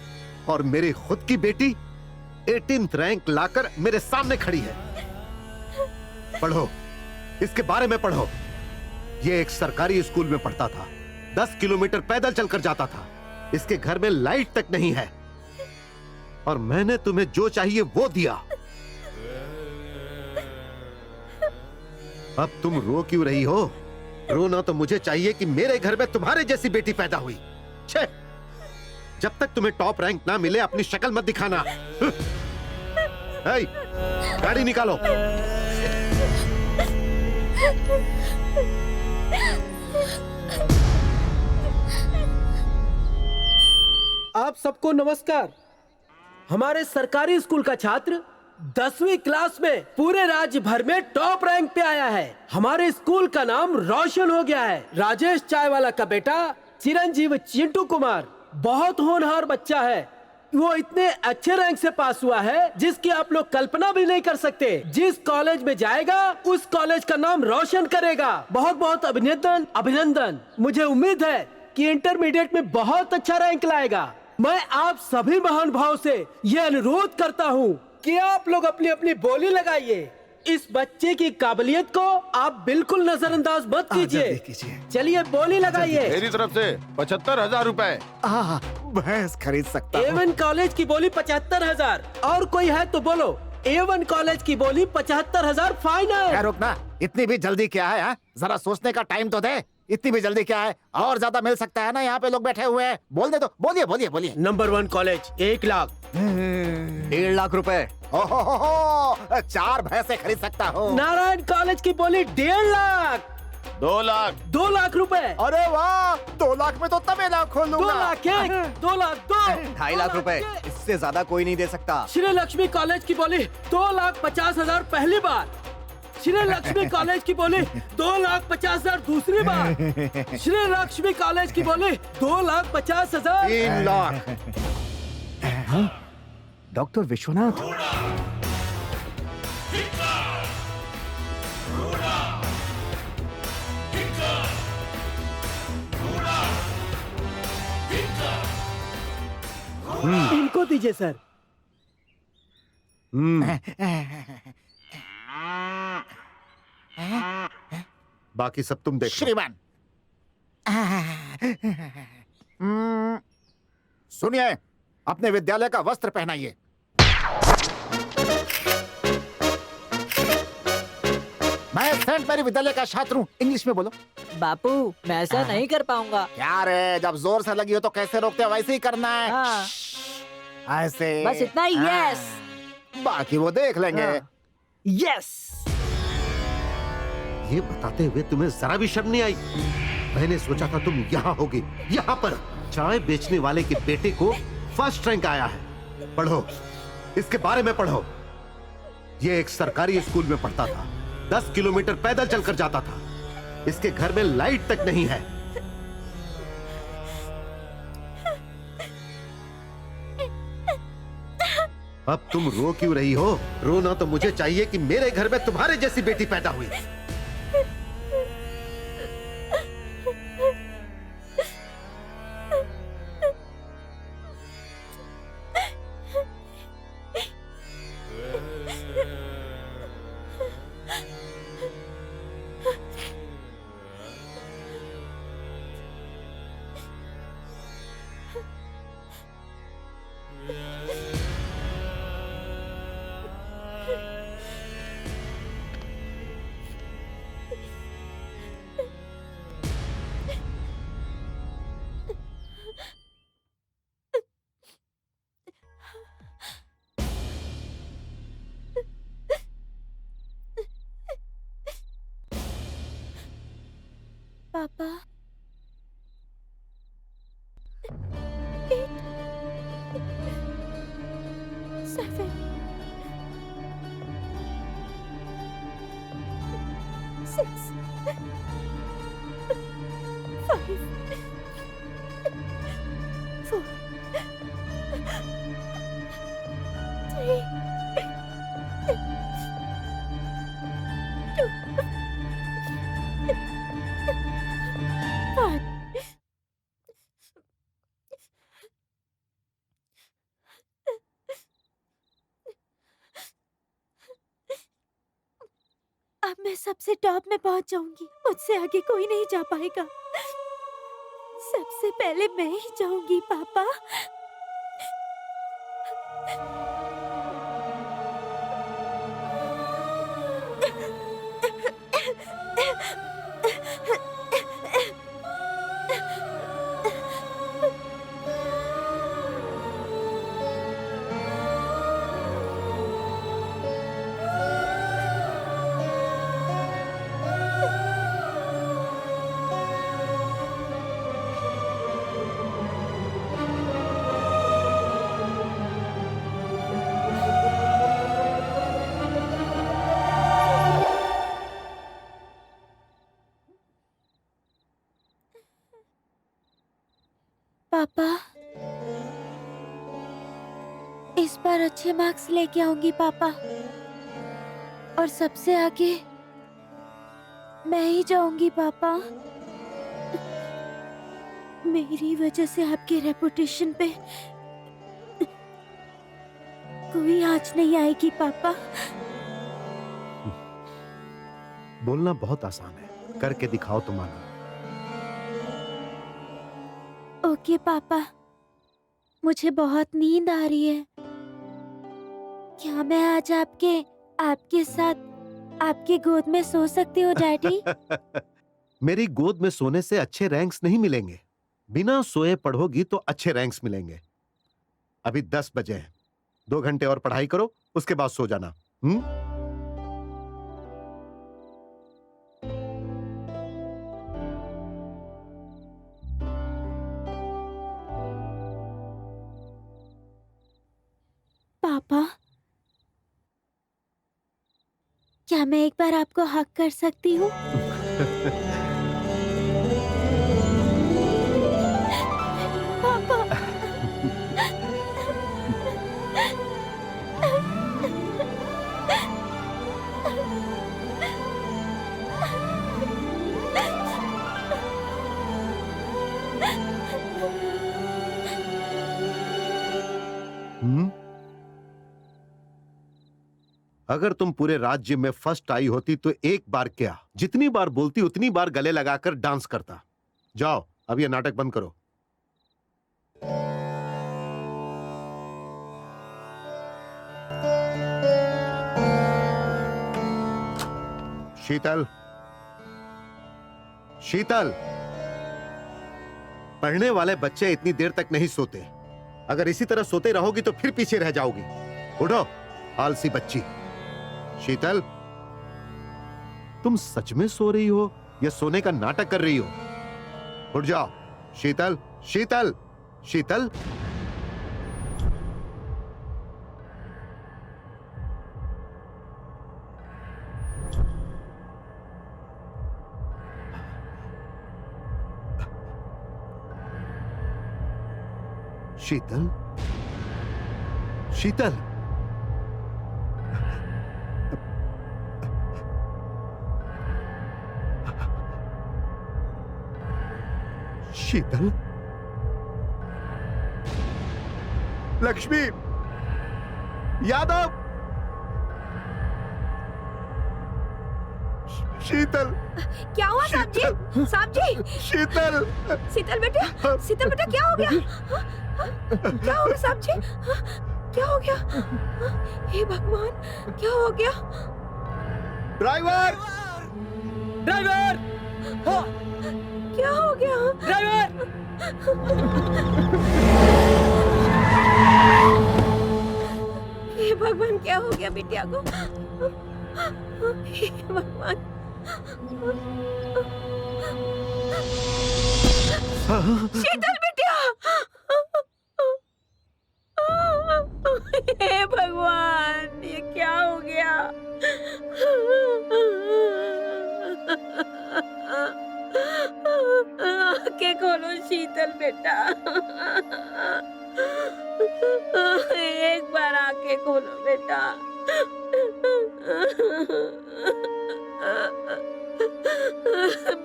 और मेरी खुद की बेटी 18th रैंक लाकर मेरे सामने खड़ी है। पढ़ो, इसके बारे में पढ़ो। ये एक सरकारी स्कूल में पढ़ता था, 10 किलोमीटर पैदल चलकर जाता था। इसके घर में लाइट तक नहीं है, और मैंने तुम्हें जो चाहिए वो दिया। अब तुम रो क्यों रही हो? रोना तो मुझे चाहिए कि मेरे घर में तुम्हारे जैसी बेटी पैदा हुई। छे, जब तक तुम्हें टॉप रैंक ना मिले अपनी शक्ल मत दिखाना। गाड़ी निकालो। आप सबको नमस्कार। हमारे सरकारी स्कूल का छात्र 10वीं क्लास में पूरे राज्य भर में टॉप रैंक पे आया है। हमारे स्कूल का नाम रोशन हो गया है। राजेश चायवाला का बेटा चिरंजीव चिंटू कुमार बहुत होनहार बच्चा है। वो इतने अच्छे रैंक से पास हुआ है जिसकी आप लोग कल्पना भी नहीं कर सकते। जिस कॉलेज में जाएगा उस कॉलेज का नाम रोशन करेगा। बहुत बहुत अभिनंदन, अभिनंदन। मुझे उम्मीद है कि इंटरमीडिएट में बहुत अच्छा रैंक लाएगा। मैं आप सभी महान भाव से यह अनुरोध करता हूँ कि आप लोग अपनी अपनी बोली लगाइए। इस बच्चे की काबिलियत को आप बिल्कुल नजरअंदाज मत कीजिए। चलिए बोली लगाइए। मेरी तरफ से 75,000 रुपए। भैंस खरीद सकता हूँ। A1 कॉलेज की बोली 75,000। और कोई है तो बोलो। A1 कॉलेज की बोली 75,000 फाइनल। रुकना, इतनी भी जल्दी क्या है? हा? जरा सोचने का टाइम तो दे। इतनी भी जल्दी क्या है? और ज्यादा मिल सकता है ना, यहाँ पे लोग बैठे हुए हैं। बोल दे तो। बोलिए बोलिए बोलिए। Number 1 college 1 lakh. 1.5 लाख रुपए। 4 भैंसे खरीद सकता हूँ। नारायण कॉलेज की बोली 1.5 लाख। 2 लाख। 2 लाख रुपए। अरे वाह, 2 लाख में तो तबेला खोल 2 लूंगा। लाख 1, 2 लाख 2, 2.5 लाख रुपए। इससे ज्यादा कोई नहीं दे सकता। श्री लक्ष्मी कॉलेज की बोली 2,50,000 पहली बार। श्री लक्ष्मी कॉलेज की बोली 2,50,000 दूसरी बार। श्री लक्ष्मी कॉलेज की बोली 2,50,000। 3 लाख। डॉक्टर विश्वनाथ। इनको दीजिए सर। बाकी सब तुम देखो। श्रीमान, सुनिए, अपने विद्यालय का वस्त्र पहनाइए। मैं सेंट मैरी विद्यालय का छात्र हूँ। इंग्लिश में बोलो। बापू मैं ऐसा नहीं कर पाऊंगा। क्या रे, जब जोर से लगी हो तो कैसे रोकते हो, वैसे ही करना है। हाँ। ऐसे बस इतना ही। हाँ। यस बाकी वो देख लेंगे। यस। ये बताते हुए तुम्हें जरा भी शर्म नहीं आई? मैंने सोचा था तुम यहाँ होगी, यहाँ पर। चाय बेचने वाले के बेटे को फर्स्ट रैंक आया है। पढ़ो, इसके बारे में पढ़ो। ये एक सरकारी स्कूल में पढ़ता था, 10 किलोमीटर पैदल चलकर जाता था। इसके घर में लाइट तक नहीं है। अब तुम रो क्यों रही हो? रोना तो मुझे चाहिए कि मेरे घर में तुम्हारे जैसी बेटी पैदा हुई। पापा, सबसे टॉप में पहुंच जाऊंगी। मुझसे आगे कोई नहीं जा पाएगा। सबसे पहले मैं ही जाऊंगी पापा। पापा, इस बार अच्छे मार्क्स लेके आऊंगी पापा, और सबसे आगे मैं ही जाऊंगी पापा। मेरी वजह से आपके रेपुटेशन पे कोई आँच नहीं आएगी पापा। बोलना बहुत आसान है, करके दिखाओ तुम्हारा। ओके पापा, मुझे बहुत नींद आ रही है। क्या मैं आज आपके साथ आपकी गोद में सो सकती हूँ डैडी? मेरी गोद में सोने से अच्छे रैंक्स नहीं मिलेंगे। बिना सोए पढ़ोगी तो अच्छे रैंक्स मिलेंगे। अभी 10 बजे हैं, 2 घंटे और पढ़ाई करो, उसके बाद सो जाना। पापा, क्या मैं एक बार आपको हक कर सकती हूँ? पापा। अगर तुम पूरे राज्य में फर्स्ट आई होती तो एक बार क्या, जितनी बार बोलती उतनी बार गले लगाकर डांस करता। जाओ, अब ये नाटक बंद करो। शीतल, शीतल, पढ़ने वाले बच्चे इतनी देर तक नहीं सोते। अगर इसी तरह सोते रहोगी तो फिर पीछे रह जाओगी। उठो, आलसी बच्ची। शीतल, तुम सच में सो रही हो या सोने का नाटक कर रही हो? उठ जाओ। शीतल, शीतल, शीतल। शीतल, शीतल, शीतल, लक्ष्मी, यादव, शीतल। क्या हुआ साहब जी? साहब जी, शीतल, शीतल बेटा, शीतल बेटा क्या हो गया? क्या हो गया साहब जी? क्या हो गया? हे भगवान, क्या हो गया? ड्राइवर, ड्राइवर, क्या हो गया? ड्राइवर। हे भगवान, क्या हो गया बिटिया को? हे भगवान। शीतल बिटिया, हे भगवान, ये क्या हो गया? आंखें खोलो शीतल बेटा, एक बार आंखें खोलो बेटा।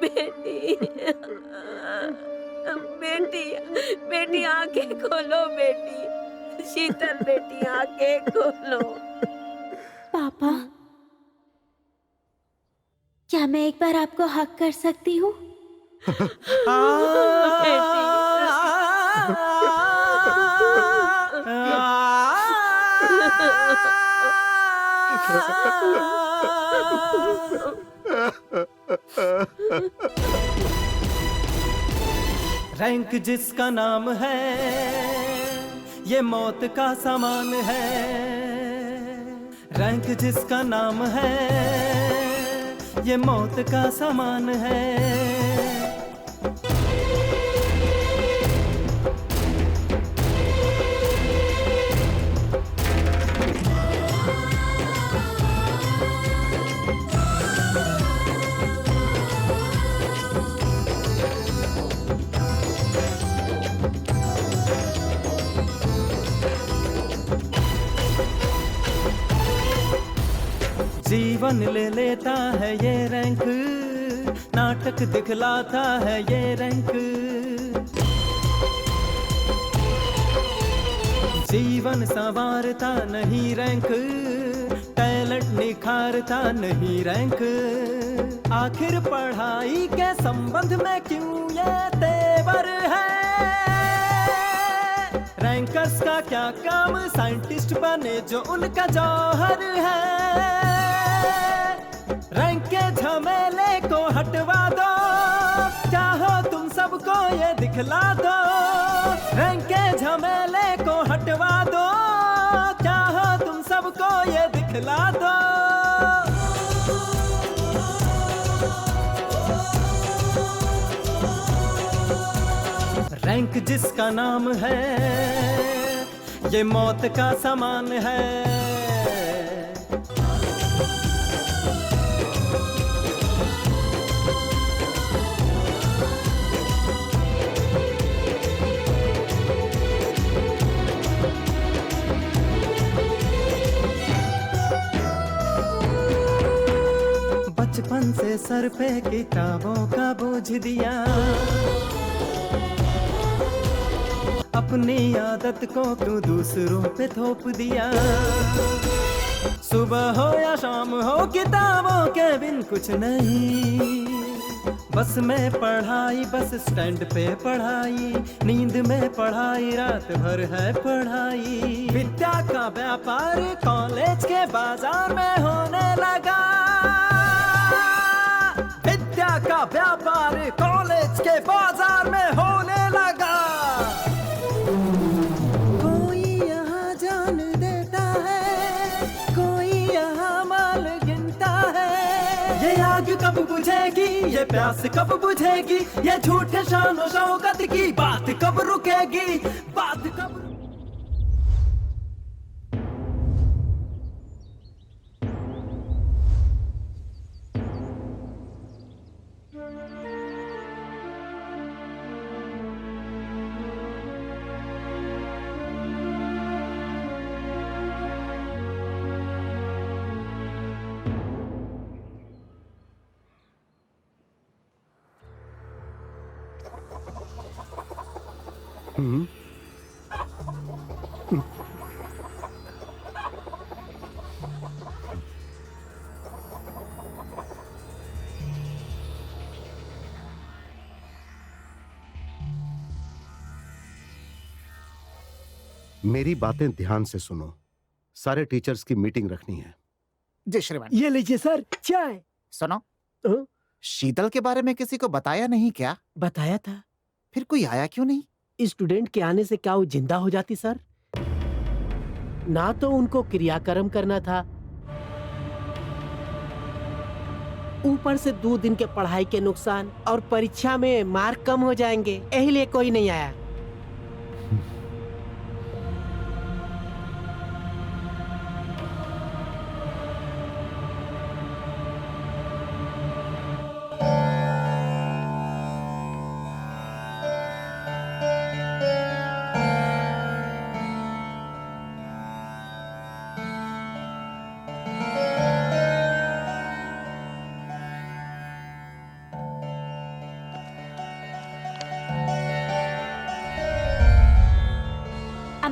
बेटी, बेटी, बेटी आंखें खोलो बेटी। शीतल बेटी आंखें खोलो। पापा, क्या मैं एक बार आपको हक कर सकती हूँ? रैंक जिसका नाम है ये मौत का सामान है। रैंक जिसका नाम है ये मौत का सामान है। जीवन ले लेता है ये रैंक, नाटक दिखलाता है ये रैंक। जीवन संवारता नहीं रैंक, टैलेंट निखारता नहीं रैंक। आखिर पढ़ाई के संबंध में क्यों ये तेवर है? रैंकर्स का क्या काम, साइंटिस्ट बने जो उनका जौहर है। रैंक के झमेले को हटवा दो, चाहो तुम सबको ये दिखला दो। रैंक के झमेले को हटवा दो, चाहो तुम सबको ये दिखला दो। रैंक जिसका नाम है ये मौत का सामान है। बचपन से सर पे किताबों का बोझ दिया, अपनी आदत को क्यों दूसरों पे थोप दिया। सुबह हो या शाम हो किताबों के बिन कुछ नहीं। बस में पढ़ाई, बस स्टैंड पे पढ़ाई, नींद में पढ़ाई, रात भर है पढ़ाई। विद्या का व्यापार कॉलेज के बाजार में होने लगा। विद्या का व्यापार कॉलेज के बाजार में होने लगा। कोई यहाँ जान देता है, कोई यहाँ माल गिनता है। ये आग कब बुझेगी, ये प्यास कब बुझेगी, ये झूठे शान और शौकत की बात कब रुकेगी, बात कब। मेरी बातें ध्यान से सुनो। सारे टीचर्स की मीटिंग रखनी है। जी श्रीमान। ये लीजिए सर चाय। सुनो, शीतल के बारे में किसी को बताया नहीं क्या? बताया था। फिर कोई आया क्यों नहीं? स्टूडेंट के आने से क्या वो जिंदा हो जाती सर? ना तो उनको क्रियाक्रम करना था, ऊपर से 2 दिन के पढ़ाई के नुकसान और परीक्षा में मार्क कम हो जाएंगे, यही लिए कोई नहीं आया।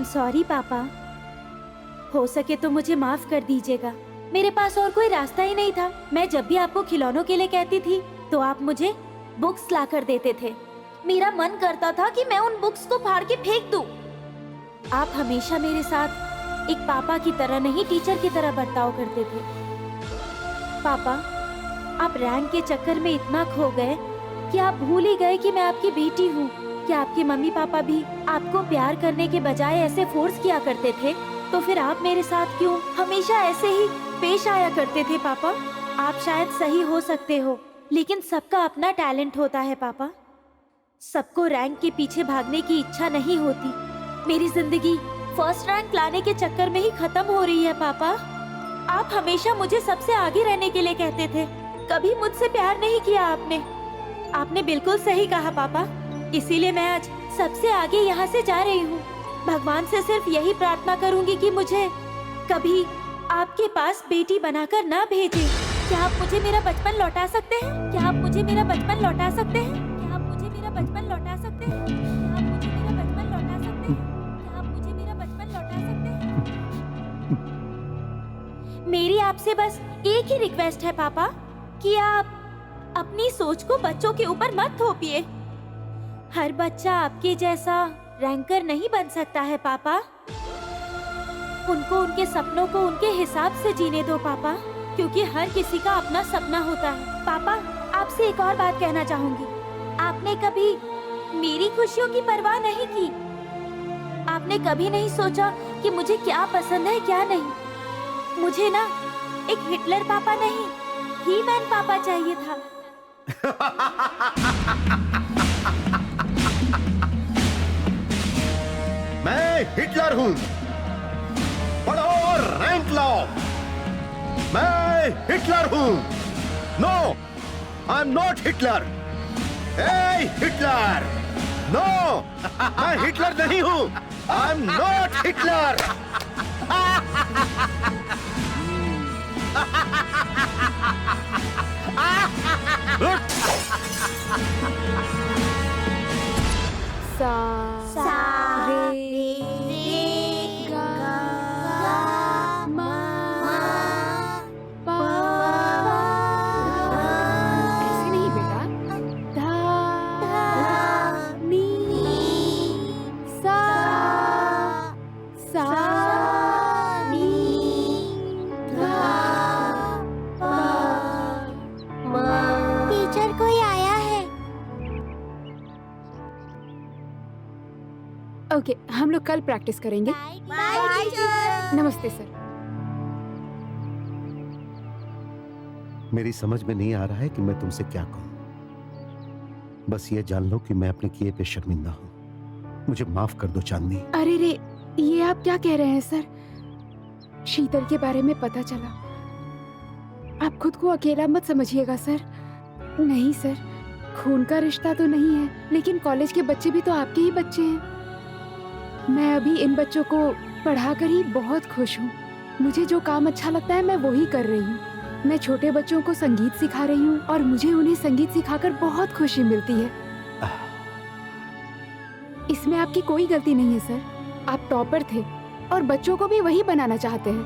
सॉरी पापा, हो सके तो मुझे माफ कर दीजिएगा। मेरे पास और कोई रास्ता ही नहीं था। मैं जब भी आपको खिलौनों के लिए कहती थी तो आप मुझे बुक्स ला कर देते थे। मेरा मन करता था कि मैं उन बुक्स को फाड़ के फेंक दूं। आप हमेशा मेरे साथ एक पापा की तरह नहीं, टीचर की तरह बर्ताव करते थे। पापा, आप रैंक के चक्कर में इतना खो गए कि आप भूल ही गए कि मैं आपकी बेटी हूँ। क्या आपके मम्मी पापा भी आपको प्यार करने के बजाय ऐसे फोर्स किया करते थे? तो फिर आप मेरे साथ क्यों हमेशा ऐसे ही पेश आया करते थे? पापा, आप शायद सही हो सकते हो, लेकिन सबका अपना टैलेंट होता है पापा। सबको रैंक के पीछे भागने की इच्छा नहीं होती। मेरी जिंदगी फर्स्ट रैंक लाने के चक्कर में ही खत्म हो रही है पापा। आप हमेशा मुझे सबसे आगे रहने के लिए कहते थे, कभी मुझसे प्यार नहीं किया आपने। आपने बिल्कुल सही कहा पापा, इसीलिए मैं आज सबसे आगे यहाँ से जा रही हूँ। भगवान से सिर्फ यही प्रार्थना करूँगी कि मुझे कभी आपके पास बेटी बनाकर ना भेजें। क्या आप मुझे मेरा बचपन लौटा सकते हैं? क्या आप मुझे मेरा बचपन लौटा सकते हैं? क्या आप मुझे मेरा बचपन लौटा सकते हैं? क्या आप मुझे मेरा बचपन लौटा सकते हैं? क्या आप मुझे मेरा बचपन लौटा सकते हैं? मेरी आपसे बस एक ही रिक्वेस्ट है पापा कि आप अपनी सोच को बच्चों के ऊपर मत थोपिए। हर बच्चा आपके जैसा रैंकर नहीं बन सकता है पापा। उनको उनके सपनों को उनके हिसाब से जीने दो पापा, क्योंकि हर किसी का अपना सपना होता है। पापा, आपसे एक और बात कहना चाहूंगी। आपने कभी मेरी खुशियों की परवाह नहीं की। आपने कभी नहीं सोचा कि मुझे क्या पसंद है क्या नहीं। मुझे ना एक हिटलर पापा नहीं, ही मैन पापा चाहिए था। मैं हिटलर हूँ, पढ़ो और रैंक लाओ। मैं हिटलर हूँ। No, I am not Hitler. ए हिटलर, नो, मैं हिटलर नहीं हूँ। I am not Hitler. ऐसे नहीं बेटा, धा नी सा सा नी धा पा मा। टीचर कोई आया है। ओके, हम लोग कल प्रैक्टिस करेंगे। Bye teacher. नमस्ते सर। मेरी समझ में नहीं आ रहा है कि मैं तुमसे क्या कहूं। बस ये जान लो कि मैं अपने किए पे शर्मिंदा हूं। मुझे माफ कर दो चांदनी। अरे रे, ये आप क्या कह रहे हैं सर? शीतल के बारे में पता चला। आप खुद को अकेला मत समझिएगा सर। नहीं सर, खून का रिश्ता तो नहीं है, लेकिन कॉलेज के बच्चे भी तो आपके ही बच्चे हैं। मैं अभी इन बच्चों को पढ़ाकर ही बहुत खुश हूँ। मुझे जो काम अच्छा लगता है मैं वो ही कर रही हूँ। मैं छोटे बच्चों को संगीत सिखा रही हूँ और मुझे उन्हें संगीत सिखाकर बहुत खुशी मिलती है। इसमें आपकी कोई गलती नहीं है सर। आप टॉपर थे और बच्चों को भी वही बनाना चाहते हैं,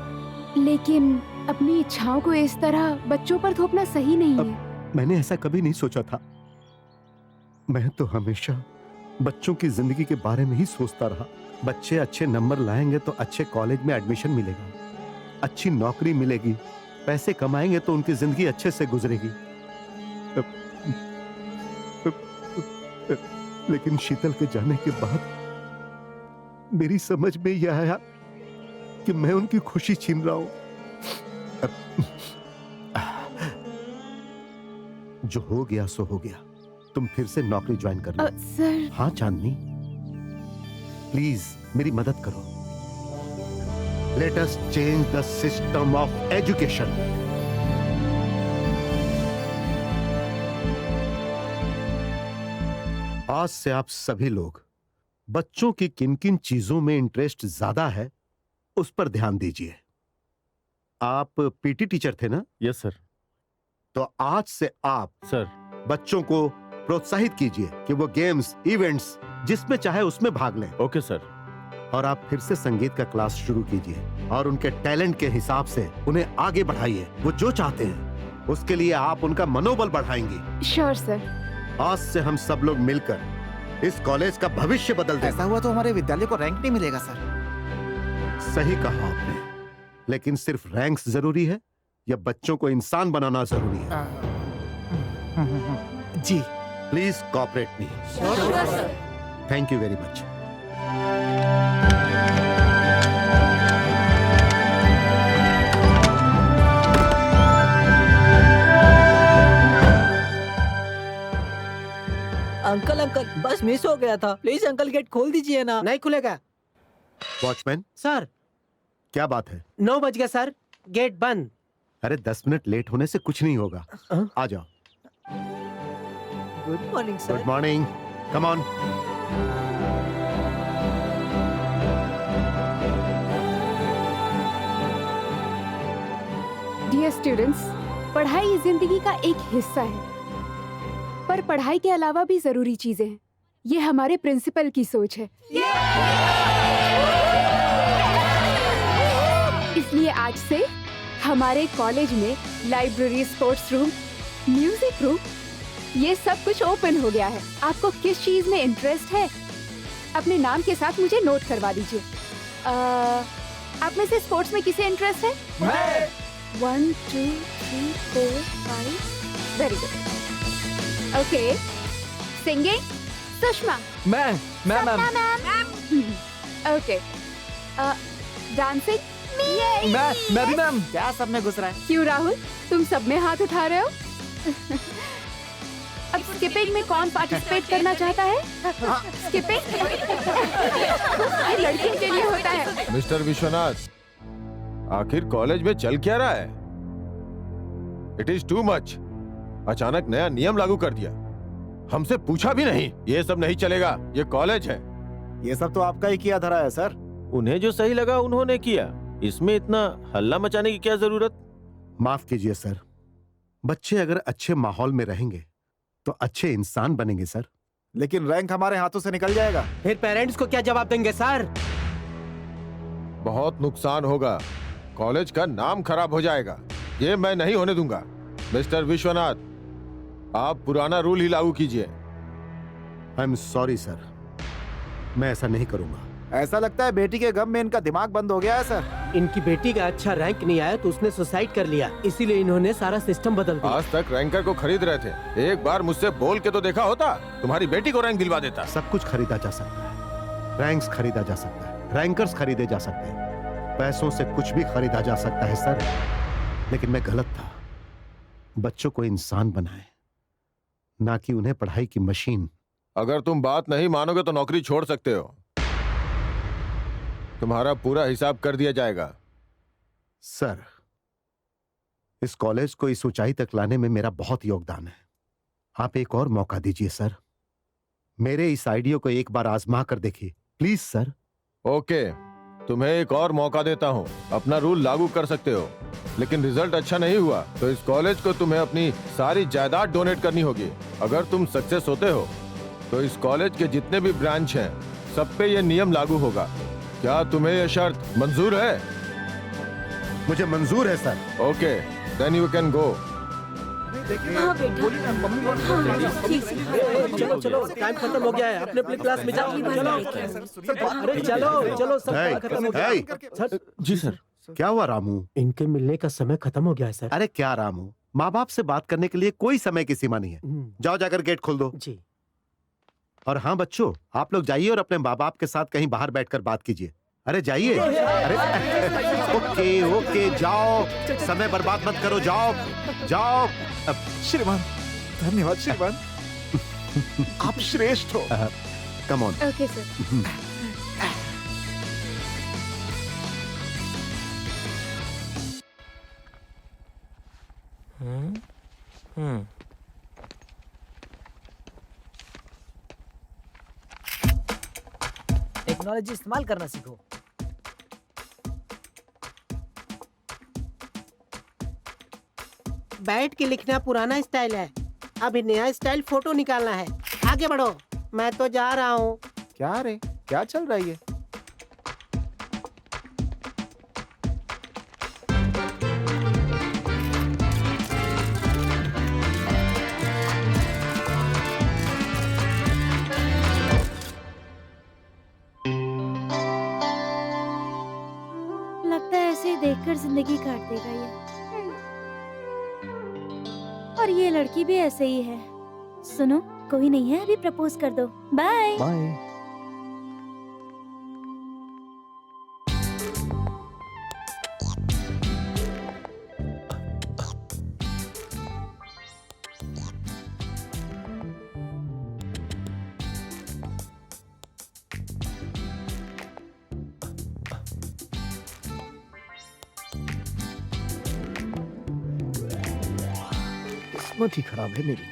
लेकिन अपनी इच्छाओं को इस तरह बच्चों पर थोपना सही नहीं है। मैंने ऐसा कभी नहीं सोचा था। मैं तो हमेशा बच्चों की जिंदगी के बारे में ही सोचता रहा। बच्चे अच्छे नंबर लाएंगे तो अच्छे कॉलेज में एडमिशन मिलेगा, अच्छी नौकरी मिलेगी, पैसे कमाएंगे तो उनकी जिंदगी अच्छे से गुजरेगी। लेकिन शीतल के जाने के बाद मेरी समझ में यह आया कि मैं उनकी खुशी छीन रहा हूं। जो हो गया सो हो गया। तुम फिर से नौकरी ज्वाइन कर लो। सर। हाँ चांदनी, प्लीज मेरी मदद करो। Let us change the system of education. आज से आप सभी लोग बच्चों की किन किन चीजों में इंटरेस्ट ज्यादा है उस पर ध्यान दीजिए। आप पीटी टीचर थे ना? Yes sir. तो आज से आप सर बच्चों को प्रोत्साहित कीजिए कि वो गेम्स, इवेंट्स जिसमें चाहे उसमें भाग लें। Okay sir. और आप फिर से संगीत का क्लास शुरू कीजिए और उनके टैलेंट के हिसाब से उन्हें आगे बढ़ाइए। वो जो चाहते हैं उसके लिए आप उनका मनोबल बढ़ाएंगी। Sure sir. आज से हम सब लोग मिलकर इस कॉलेज का भविष्य बदल देंगे। ऐसा हुआ तो हमारे विद्यालय को रैंक नहीं मिलेगा सर। सही कहा आपने, लेकिन सिर्फ रैंक्स जरूरी है या बच्चों को इंसान बनाना जरूरी है? जी please cooperate me. Thank you very much. Uncle uncle bus miss हो गया था, प्लीज अंकल गेट खोल दीजिए ना। नहीं खुलेगा वॉचमैन, सर। क्या बात है? 9 बज गया सर, गेट बंद। अरे 10 मिनट लेट होने से कुछ नहीं होगा। आ जाओ। Good morning sir. Good morning, come on. Dear students, पढ़ाई जिंदगी का एक हिस्सा है, पर पढ़ाई के अलावा भी जरूरी चीजें हैं। ये हमारे प्रिंसिपल की सोच है। इसलिए आज से हमारे कॉलेज में library, sports room, music room, ये सब कुछ ओपन हो गया है। आपको किस चीज में इंटरेस्ट है अपने नाम के साथ मुझे नोट करवा दीजिए। आप में से स्पोर्ट्स में किसे इंटरेस्ट है? मैं। 1 2 3 4 5। Very good. Okay. Singing? Sushma. मैं मैम। ओके। डांसिंग? मैं भी मैम। क्या सब में घुस रहा है? क्यों राहुल, तुम सब में हाथ उठा रहे हो? अब स्किपिंग में कौन पार्टिसिपेट करना चाहता है? स्किपिंग ये लड़कियों के लिए होता है। मिस्टर विश्वनाथ, आखिर कॉलेज में चल क्या रहा है? It is too much. अचानक नया नियम लागू कर दिया, हमसे पूछा भी नहीं। ये सब नहीं चलेगा, ये कॉलेज है। ये सब तो आपका ही किया धरा है सर। उन्हें जो सही लगा उन्होंने किया, इसमें इतना हल्ला मचाने की क्या जरूरत? माफ कीजिए सर, बच्चे अगर अच्छे माहौल में रहेंगे तो अच्छे इंसान बनेंगे सर। लेकिन रैंक हमारे हाथों से निकल जाएगा। फिर पेरेंट्स को क्या जवाब देंगे सर? बहुत नुकसान होगा, कॉलेज का नाम खराब हो जाएगा। ये मैं नहीं होने दूंगा। मिस्टर विश्वनाथ, आप पुराना रूल ही लागू कीजिए। आई एम सॉरी सर, मैं ऐसा नहीं करूंगा। ऐसा लगता है बेटी के गम में इनका दिमाग बंद हो गया है सर। इनकी बेटी का अच्छा रैंक नहीं आया तो उसने सुसाइड कर लिया, इसीलिए इन्होंने सारा सिस्टम बदल दिया। आज तक रैंकर को खरीद रहे थे, एक बार मुझसे बोल के तो देखा होता, तुम्हारी बेटी को रैंक दिलवा देता। सब कुछ खरीदा जा सकता है, रैंक्स खरीदा जा सकता है, रैंकर्स खरीदे जा सकते हैं, पैसों से कुछ भी खरीदा जा सकता है सर। लेकिन मैं गलत था। बच्चों को इंसान बनाए, ना कि उन्हें पढ़ाई की मशीन। अगर तुम बात नहीं मानोगे तो नौकरी छोड़ सकते हो, तुम्हारा पूरा हिसाब कर दिया जाएगा। सर, इस कॉलेज को इस ऊंचाई तक लाने में मेरा बहुत योगदान है। आप एक और मौका दीजिए सर, मेरे इस आइडिया को एक बार आजमा कर देखिए प्लीज सर। ओके, तुम्हें एक और मौका देता हूँ, अपना रूल लागू कर सकते हो। लेकिन रिजल्ट अच्छा नहीं हुआ तो इस कॉलेज को तुम्हें अपनी सारी जायदाद डोनेट करनी होगी। अगर तुम सक्सेस होते हो तो इस कॉलेज के जितने भी ब्रांच हैं सब पे ये नियम लागू होगा। क्या तुम्हें ये शर्त मंजूर है? मुझे मंजूर है sir. Okay, then you can go. चलो चलो, टाइम खत्म हो गया है, अपने अपनी क्लास में जाओ। चलो अरे चलो चलो, सब खत्म हो गया। सर जी सर। क्या हुआ रामू? इनके मिलने का समय खत्म हो गया है सर। अरे क्या रामू, माँ बाप से बात करने के लिए कोई समय की सीमा नहीं है। जाओ जाकर गेट खोल दो। जी। और हाँ बच्चों, आप लोग जाइए और अपने माँ बाप के साथ कहीं बाहर बैठकर बात कीजिए। अरे जाइए। अरे ओके ओके, जाओ, समय बर्बाद मत करो, जाओ जाओ। श्रीमान, धन्यवाद श्रीमान। आप श्रेष्ठ हो। Come on. Okay sir. Technology इस्तेमाल करना सीखो। बैठ के लिखना पुराना स्टाइल है, अभी नया स्टाइल फोटो निकालना है। आगे बढ़ो, मैं तो जा रहा हूँ। क्या रे, क्या चल रहा है ये? जिंदगी काट देगा ये। और ये लड़की भी ऐसे ही है। सुनो, कोई नहीं है, अभी प्रपोज कर दो। Bye bye. किस्मत ही खराब है मेरी।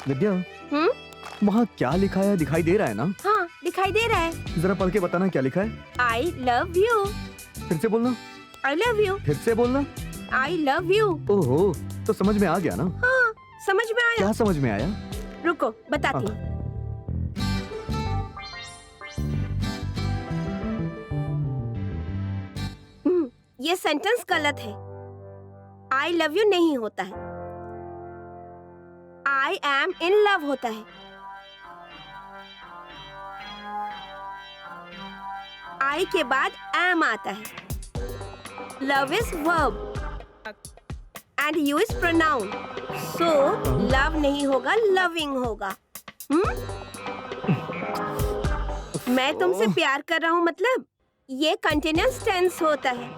विद्या, वहाँ क्या लिखा है दिखाई दे रहा है ना? हाँ, दिखाई दे रहा है। जरा पढ़ के बताना क्या लिखा है। आई लव यू। फिर से बोलना। आई लव यू। फिर से बोलना। आई लव यू। ओहो, तो समझ में आ गया ना? हाँ, समझ में आया। क्या समझ में आया? रुको, बताती हूँ। ये सेंटेंस गलत है। आई लव यू नहीं होता है, आई एम इन लव होता है। आई के बाद एम आता है। Love is verb and you is pronoun, so love नहीं होगा, लविंग होगा। मैं तुमसे प्यार कर रहा हूँ मतलब ये कंटिन्यूअस टेंस होता है।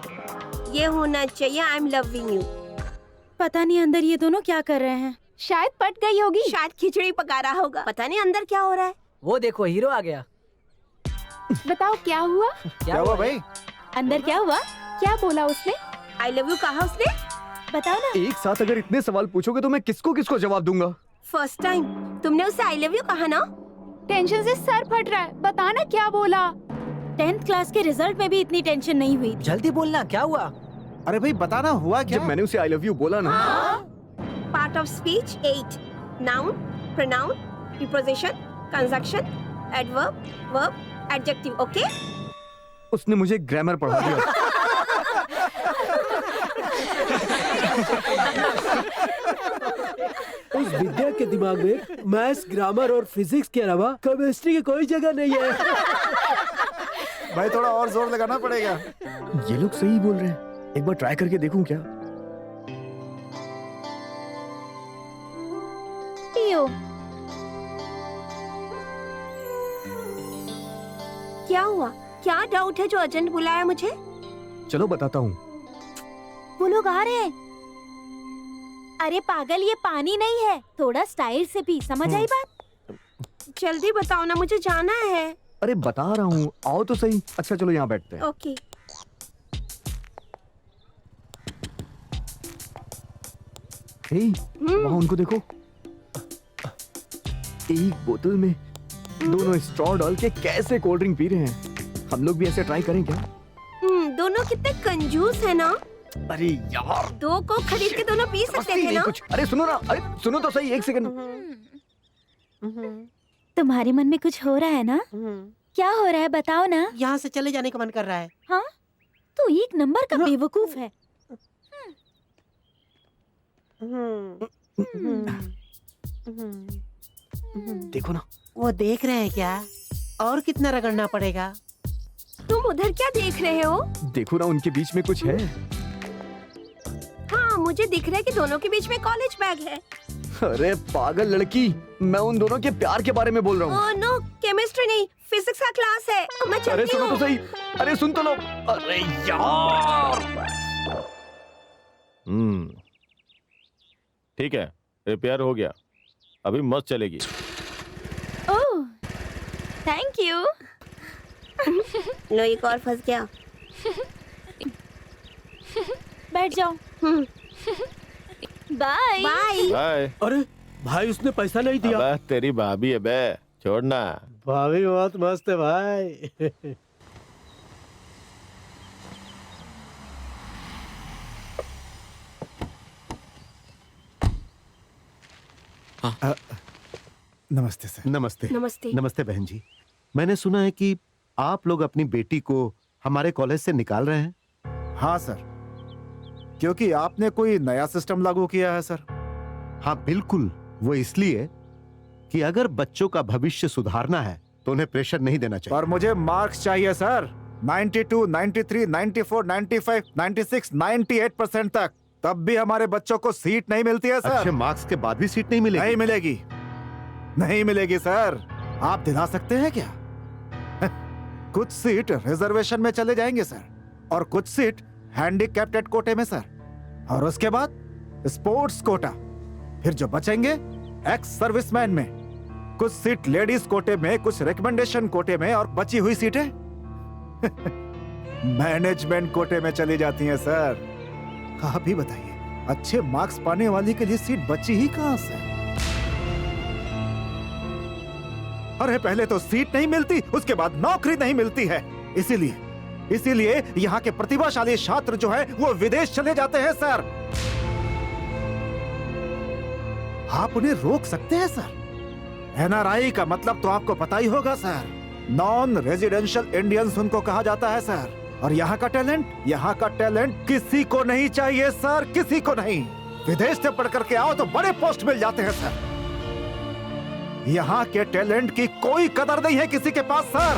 ये होना चाहिए आई एम लविंग यू। पता नहीं अंदर ये दोनों क्या कर रहे हैं। शायद पट गई होगी, शायद खिचड़ी पका रहा होगा, पता नहीं अंदर क्या हो रहा है। वो देखो हीरो आ गया। बताओ क्या हुआ? क्या हुआ भाई? अंदर क्या हुआ? क्या बोला उसने? आई लव यू कहा उसने? बताओ ना। एक साथ अगर इतने सवाल पूछोगे तो मैं किसको किसको जवाब दूंगा? फर्स्ट टाइम तुमने उसे आई लव यू कहा ना? टेंशन से सर फट रहा है, बताना क्या बोला? 10th क्लास के रिजल्ट में भी इतनी टेंशन नहीं हुई। जल्दी बोलना, क्या हुआ? अरे भाई बताना हुआ क्या? जब मैंने उसे आई लव यू बोला ना। Part of speech 8, noun, pronoun, preposition, conjunction, adverb, verb, adjective. Okay? उसने मुझे ग्रामर पढ़ा दिया। उस विद्या के दिमाग में मैथ्स, ग्रामर और फिजिक्स के अलावा केमिस्ट्री की कोई जगह नहीं है। भाई थोड़ा और जोर लगाना पड़ेगा। ये लोग सही बोल रहे हैं, एक बार ट्राई करके देखूं क्या? पियो। क्या हुआ? क्या डाउट है जो अर्जेंट बुलाया मुझे? चलो बताता हूँ। वो लोग आ रहे हैं। अरे पागल, ये पानी नहीं है, थोड़ा स्टाइल से पी। समझ आई बात? जल्दी बताओ ना, मुझे जाना है। अरे बता रहा हूँ, आओ तो सही। अच्छा चलो यहाँ बैठते हैं। ओके। हे, वहाँ उनको देखो। एक बोतल में दोनों स्ट्रॉ डाल के कैसे कोल्ड ड्रिंक पी रहे हैं। हम लोग भी ऐसे ट्राई करें क्या? दोनों कितने कंजूस है ना। अरे यार, दो को खरीद के दोनों पी सकते थे ना। कुछ। अरे सुनो ना, अरे सुनो तो सही, एक सेकंड। तुम्हारे मन में कुछ हो रहा है ना? क्या हो रहा है बताओ ना। यहाँ से चले जाने का मन कर रहा है। हाँ, तू एक नंबर का बेवकूफ है। देखो ना। वो देख रहे हैं क्या? और कितना रगड़ना पड़ेगा? तुम उधर क्या देख रहे हो? देखो ना, उनके बीच में कुछ है। हाँ, मुझे दिख रहा है कि दोनों के बीच में कॉलेज बैग है। अरे पागल लड़की, मैं उन दोनों के प्यार के बारे में बोल रहा हूँ। ओह नो, केमिस्ट्री नहीं, फिजिक्स का क्लास है। मैं अरे चलती सुनो हूँ। तो सही। अरे सुन तो लो। अरे यार। ठीक है, रिपेयर हो गया, अभी मस्त चलेगी। ओह, थैंक यू। लो, एक और फंस गया। बैठ जाओ। Bye bye. बाय। अरे भाई, उसने पैसा नहीं दिया। अबे तेरी भाभी है बे, छोड़ना। भाभी बहुत मस्त है भाई। नमस्ते सर। नमस्ते। नमस्ते। नमस्ते बहन जी। मैंने सुना है कि आप लोग अपनी बेटी को हमारे कॉलेज से निकाल रहे हैं। हाँ सर, क्योंकि आपने कोई नया सिस्टम लागू किया है सर। हाँ बिल्कुल, वो इसलिए कि अगर बच्चों का भविष्य सुधारना है तो उन्हें प्रेशर नहीं देना चाहिए। पर मुझे मार्क्स चाहिए सर, 92, 93, 94, 95, 96, 98% तक। तब भी हमारे बच्चों को सीट नहीं मिलती है सर। अच्छे मार्क्स के बाद भी सीट नहीं मिलेगी? नहीं मिलेगी, नहीं मिलेगी सर। आप दिला सकते हैं क्या? कुछ सीट रिजर्वेशन में चले जाएंगे सर, और कुछ सीट हैंडीकैप्टेड कोटे में सर, और उसके बाद स्पोर्ट्स कोटा। फिर जो बचेंगे एक्स सर्विसमैन में, कुछ सीट लेडीज कोटे में, कुछ रिकमेंडेशन कोटे में, और बची हुई सीटें मैनेजमेंट कोटे में चली जाती हैं सर। आप ही बताइए, अच्छे मार्क्स पाने वाली के लिए सीट बची ही कहां से? अरे पहले तो सीट नहीं मिलती, उसके बाद नौकरी नहीं मिलती है। इसीलिए यहाँ के प्रतिभाशाली छात्र जो है वो विदेश चले जाते हैं सर। आप उन्हें रोक सकते हैं सर। एनआरआई का मतलब तो आपको पता ही होगा सर, नॉन रेजिडेंशियल इंडियंस उनको कहा जाता है सर। और यहाँ का टैलेंट किसी को नहीं चाहिए सर, किसी को नहीं। विदेश से पढ़ करके आओ तो बड़े पोस्ट मिल जाते हैं सर। यहाँ के टैलेंट की कोई कदर नहीं है किसी के पास सर।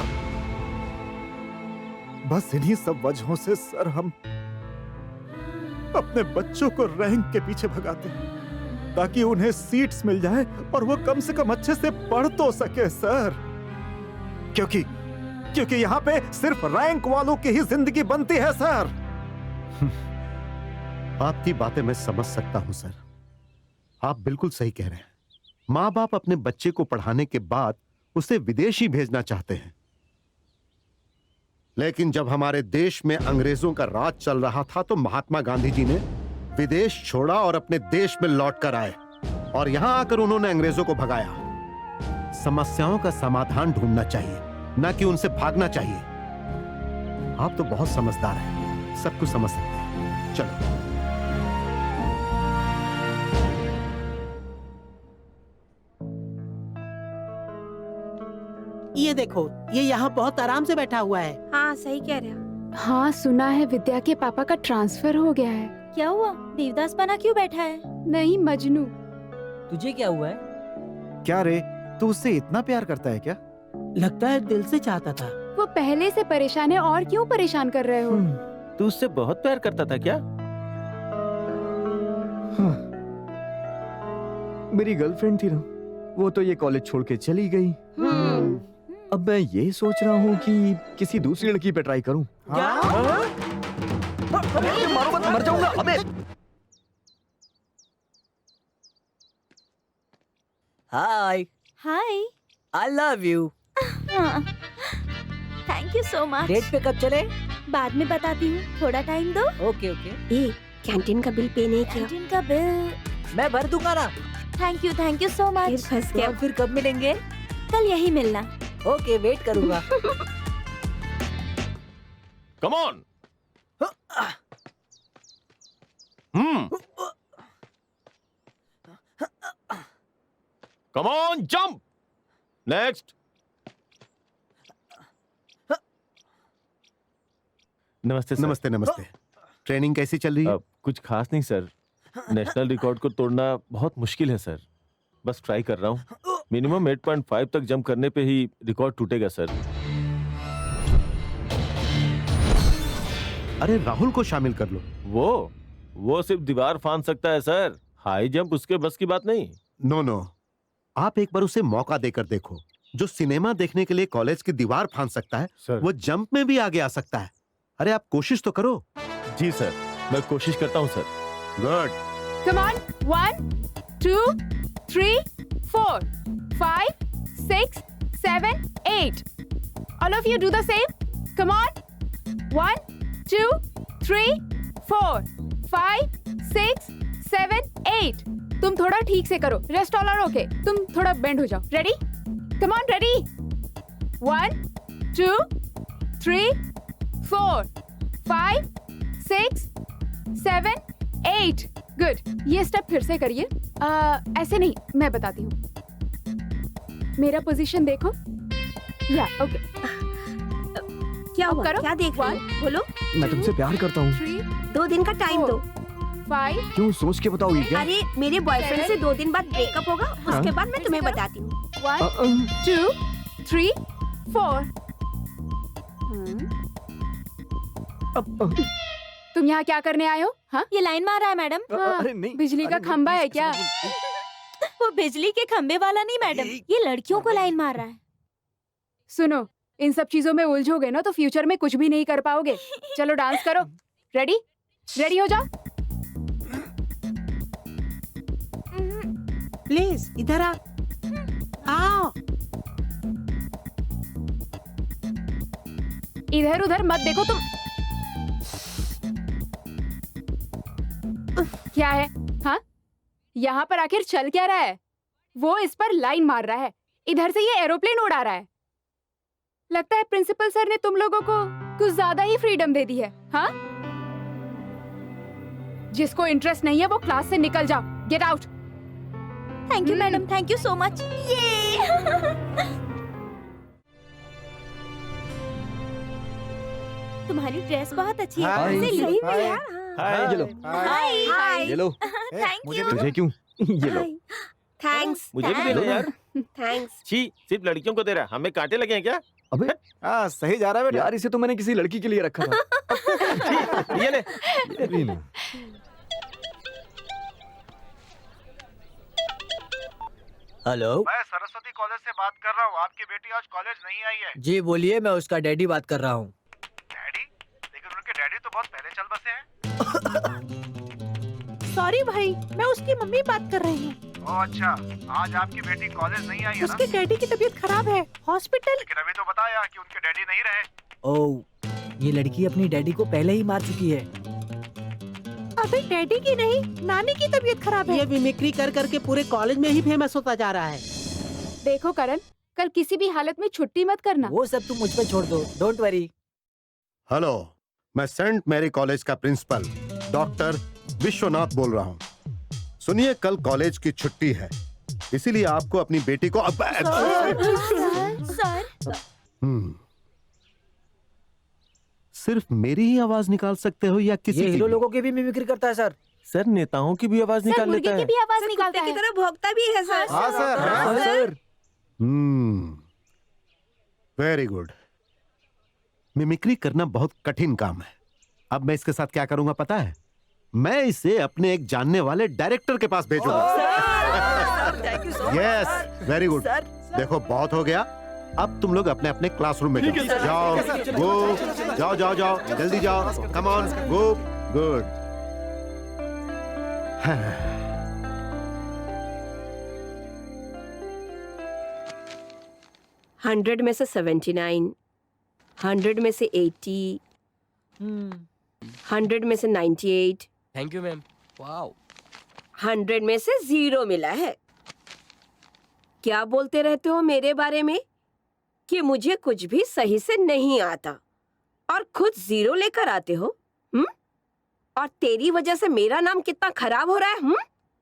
बस इन्हीं सब वजहों से सर हम अपने बच्चों को रैंक के पीछे भगाते हैं, ताकि उन्हें सीट्स मिल जाए और वो कम से कम अच्छे से पढ़ तो सके सर। क्योंकि यहाँ पे सिर्फ रैंक वालों की ही जिंदगी बनती है सर। आपकी बातें मैं समझ सकता हूं सर, आप बिल्कुल सही कह रहे हैं। माँ बाप अपने बच्चे को पढ़ाने के बाद उसे विदेश ही भेजना चाहते हैं, लेकिन जब हमारे देश में अंग्रेजों का राज चल रहा था तो महात्मा गांधी जी ने विदेश छोड़ा और अपने देश में लौट कर आए, और यहां आकर उन्होंने अंग्रेजों को भगाया। समस्याओं का समाधान ढूंढना चाहिए, ना कि उनसे भागना चाहिए। आप तो बहुत समझदार हैं, सब कुछ समझ सकते हैं। चलो ये देखो, ये यहाँ बहुत आराम से बैठा हुआ है। हाँ सही कह रहे हो। हाँ सुना है विद्या के पापा का ट्रांसफर हो गया है। क्या हुआ? देवदास बना क्यों बैठा है? नहीं मजनू। तुझे क्या हुआ है? क्या रे, तू उससे इतना प्यार करता है क्या? लगता है दिल से चाहता था। वो पहले से परेशान है, और क्यों परेशान कर रहे हो? तू उससे बहुत प्यार करता था क्या? मेरी गर्लफ्रेंड थी ना, वो तो ये कॉलेज छोड़ के चली गई। अब मैं ये सोच रहा हूँ कि किसी दूसरी लड़की पे ट्राई करूँ। मारो मत, मर जाऊंगा। अबे हाय हाय, I love you. Thank you so much. Date पे कब चले? बाद में बताती हूँ, थोड़ा टाइम दो। Okay okay. ए, कैंटीन का बिल पे नहीं किया। कैंटीन का बिल मैं भर दूंगा ना। Thank you so much. फंस गया। फिर कब मिलेंगे? कल यही मिलना। ओके, वेट करूंगा। Come on. Come on, jump. Next. नमस्ते सर। नमस्ते नमस्ते। ट्रेनिंग कैसी चल रही है? कुछ खास नहीं सर, नेशनल रिकॉर्ड को तोड़ना बहुत मुश्किल है सर। बस ट्राई कर रहा हूँ। मिनिमम 8.5 तक जंप करने पे ही रिकॉर्ड टूटेगा सर। अरे राहुल को शामिल कर लो। वो सिर्फ दीवार फांद सकता है सर, हाई जंप उसके बस की बात नहीं। नो, आप एक बार उसे मौका देकर देखो। जो सिनेमा देखने के लिए कॉलेज की दीवार फांद सकता है सर, वो जंप में भी आगे आ सकता है। अरे आप कोशिश तो करो। जी सर, मैं कोशिश करता हूँ sir. Good. Come on, 1, 2, 3, 4, 5, 6, 7, 8. All of you do the same. Come on. 1, 2, 3, 4, 5, 6, 7, 8. तुम थोड़ा ठीक से करो. Rest all are okay. तुम थोड़ा bend हो जाओ. Ready? Come on, ready? 1, 2, 3, 4, 5, 6, 7, 8. Good. ये स्टेप फिर से करिए। ऐसे नहीं, मैं बताती हूँ। मेरा पोजीशन देखो। या ओके। क्या हुआ? करो। क्या देख रही हो? बोलो। मैं तुमसे प्यार करता हूँ। 2 दिन का टाइम दो। 5। क्यों, सोच के बताओगी क्या? अरे मेरे बॉयफ्रेंड से 2 दिन बाद ब्रेकअप होगा, उसके बाद मैं तुम्हें बताती हूँ। 1, 2, 3, 4। तुम यहाँ क्या करने आए हो? हाँ, ये लाइन मार रहा है मैडम। अरे नहीं, बिजली का खंभा है क्या? वो बिजली के खंबे वाला नहीं मैडम, ये लड़कियों को लाइन मार रहा है। सुनो, इन सब चीजों में उलझोगे ना तो फ्यूचर में कुछ भी नहीं कर पाओगे। चलो डांस करो। रेडी? रेडी हो जाओ। प्लीज इधर आओ। इधर उधर मत देखो तुम। क्या है? हाँ, यहाँ पर आखिर चल क्या रहा है? वो इस पर लाइन मार रहा है, इधर से ये एरोप्लेन उड़ा रहा है। लगता है प्रिंसिपल सर ने तुम लोगों को कुछ ज्यादा ही फ्रीडम दे दी है। हाँ, जिसको इंटरेस्ट नहीं है वो क्लास से निकल जाओ। Get out. Thank you madam, thank you so much. तुम्हारी ड्रेस बहुत अच्छी है। हाय। कहाँ से ली? हाय। हाय। ये लो। हाय। ये लो। Thank you. तुझे क्यों? ये लो। थैंक्स। मुझे भी दे दो यार। थैंक्स। छी, सिर्फ लड़कियों को दे रहा, हमें कांटे लगे हैं क्या? अबे हाँ, सही जा रहा है बेटा। यार, इसे तो मैंने किसी लड़की के लिए रखा था। ये ले। ये भी ले। हेलो, मैं सरस्वती कॉलेज से बात कर रहा हूँ। आपकी बेटी आज कॉलेज नहीं आई है। जी बोलिए, मैं उसका डैडी बात कर रहा हूँ। डैडी? लेकिन उनके डैडी तो बहुत पहले चल बसे हैं। सॉरी भाई, मैं उसकी मम्मी बात कर रही हूँ। ओह अच्छा, आज आपकी बेटी कॉलेज नहीं आई है ना? उसके डैडी की तबीयत खराब है, हॉस्पिटल। लेकिन अभी तो बताया कि उनके डैडी नहीं रहे। ओह, ये लड़की अपनी डैडी को पहले ही मार चुकी है। अबे डैडी की नहीं, नानी की तबीयत खराब है। ये मिमिक्री कर करके पूरे कॉलेज में ही फेमस होता जा रहा है। देखो करण, कल किसी भी हालत में छुट्टी मत करना। वो सब तुम मुझ पे छोड़ दो, डोंट वरी। हेलो, मैं सेंट मैरी कॉलेज का प्रिंसिपल डॉक्टर विश्वनाथ बोल रहा हूँ। सुनिए, कल कॉलेज की छुट्टी है, इसीलिए आपको अपनी बेटी को सिर्फ मेरी ही आवाज निकाल सकते हो या किसी ये की हीरो भी? लोगों की भी मिमिक्री करता है सर। सर, नेताओं की भी आवाज निकाल लेता है। भी आवाज निकालता है। की तरह भौंकता भी है सर। हाँ सर। हाँ सर। Very good. मिमिक्री करना बहुत कठिन काम है। अब मैं इसके साथ क्या करूंगा पता है? मैं इसे अपने एक जानने वाले डायरेक्टर के पास भेजूंगा। Yes, very good. देखो, बहुत हो गया, अब तुम लोग अपने अपने क्लासरूम में जाओ। गो, जाओ जाओ जाओ, जल्दी जाओ। Come on, go. गुड। 100 में से 79, 100 में से 80, 100 में से 98। Thank you ma'am. वाओ। 100 में से 0 मिला है। क्या बोलते रहते हो मेरे बारे में कि मुझे कुछ भी सही से नहीं आता और खुद 0 लेकर आते हो? और तेरी वजह से मेरा नाम कितना खराब हो रहा है।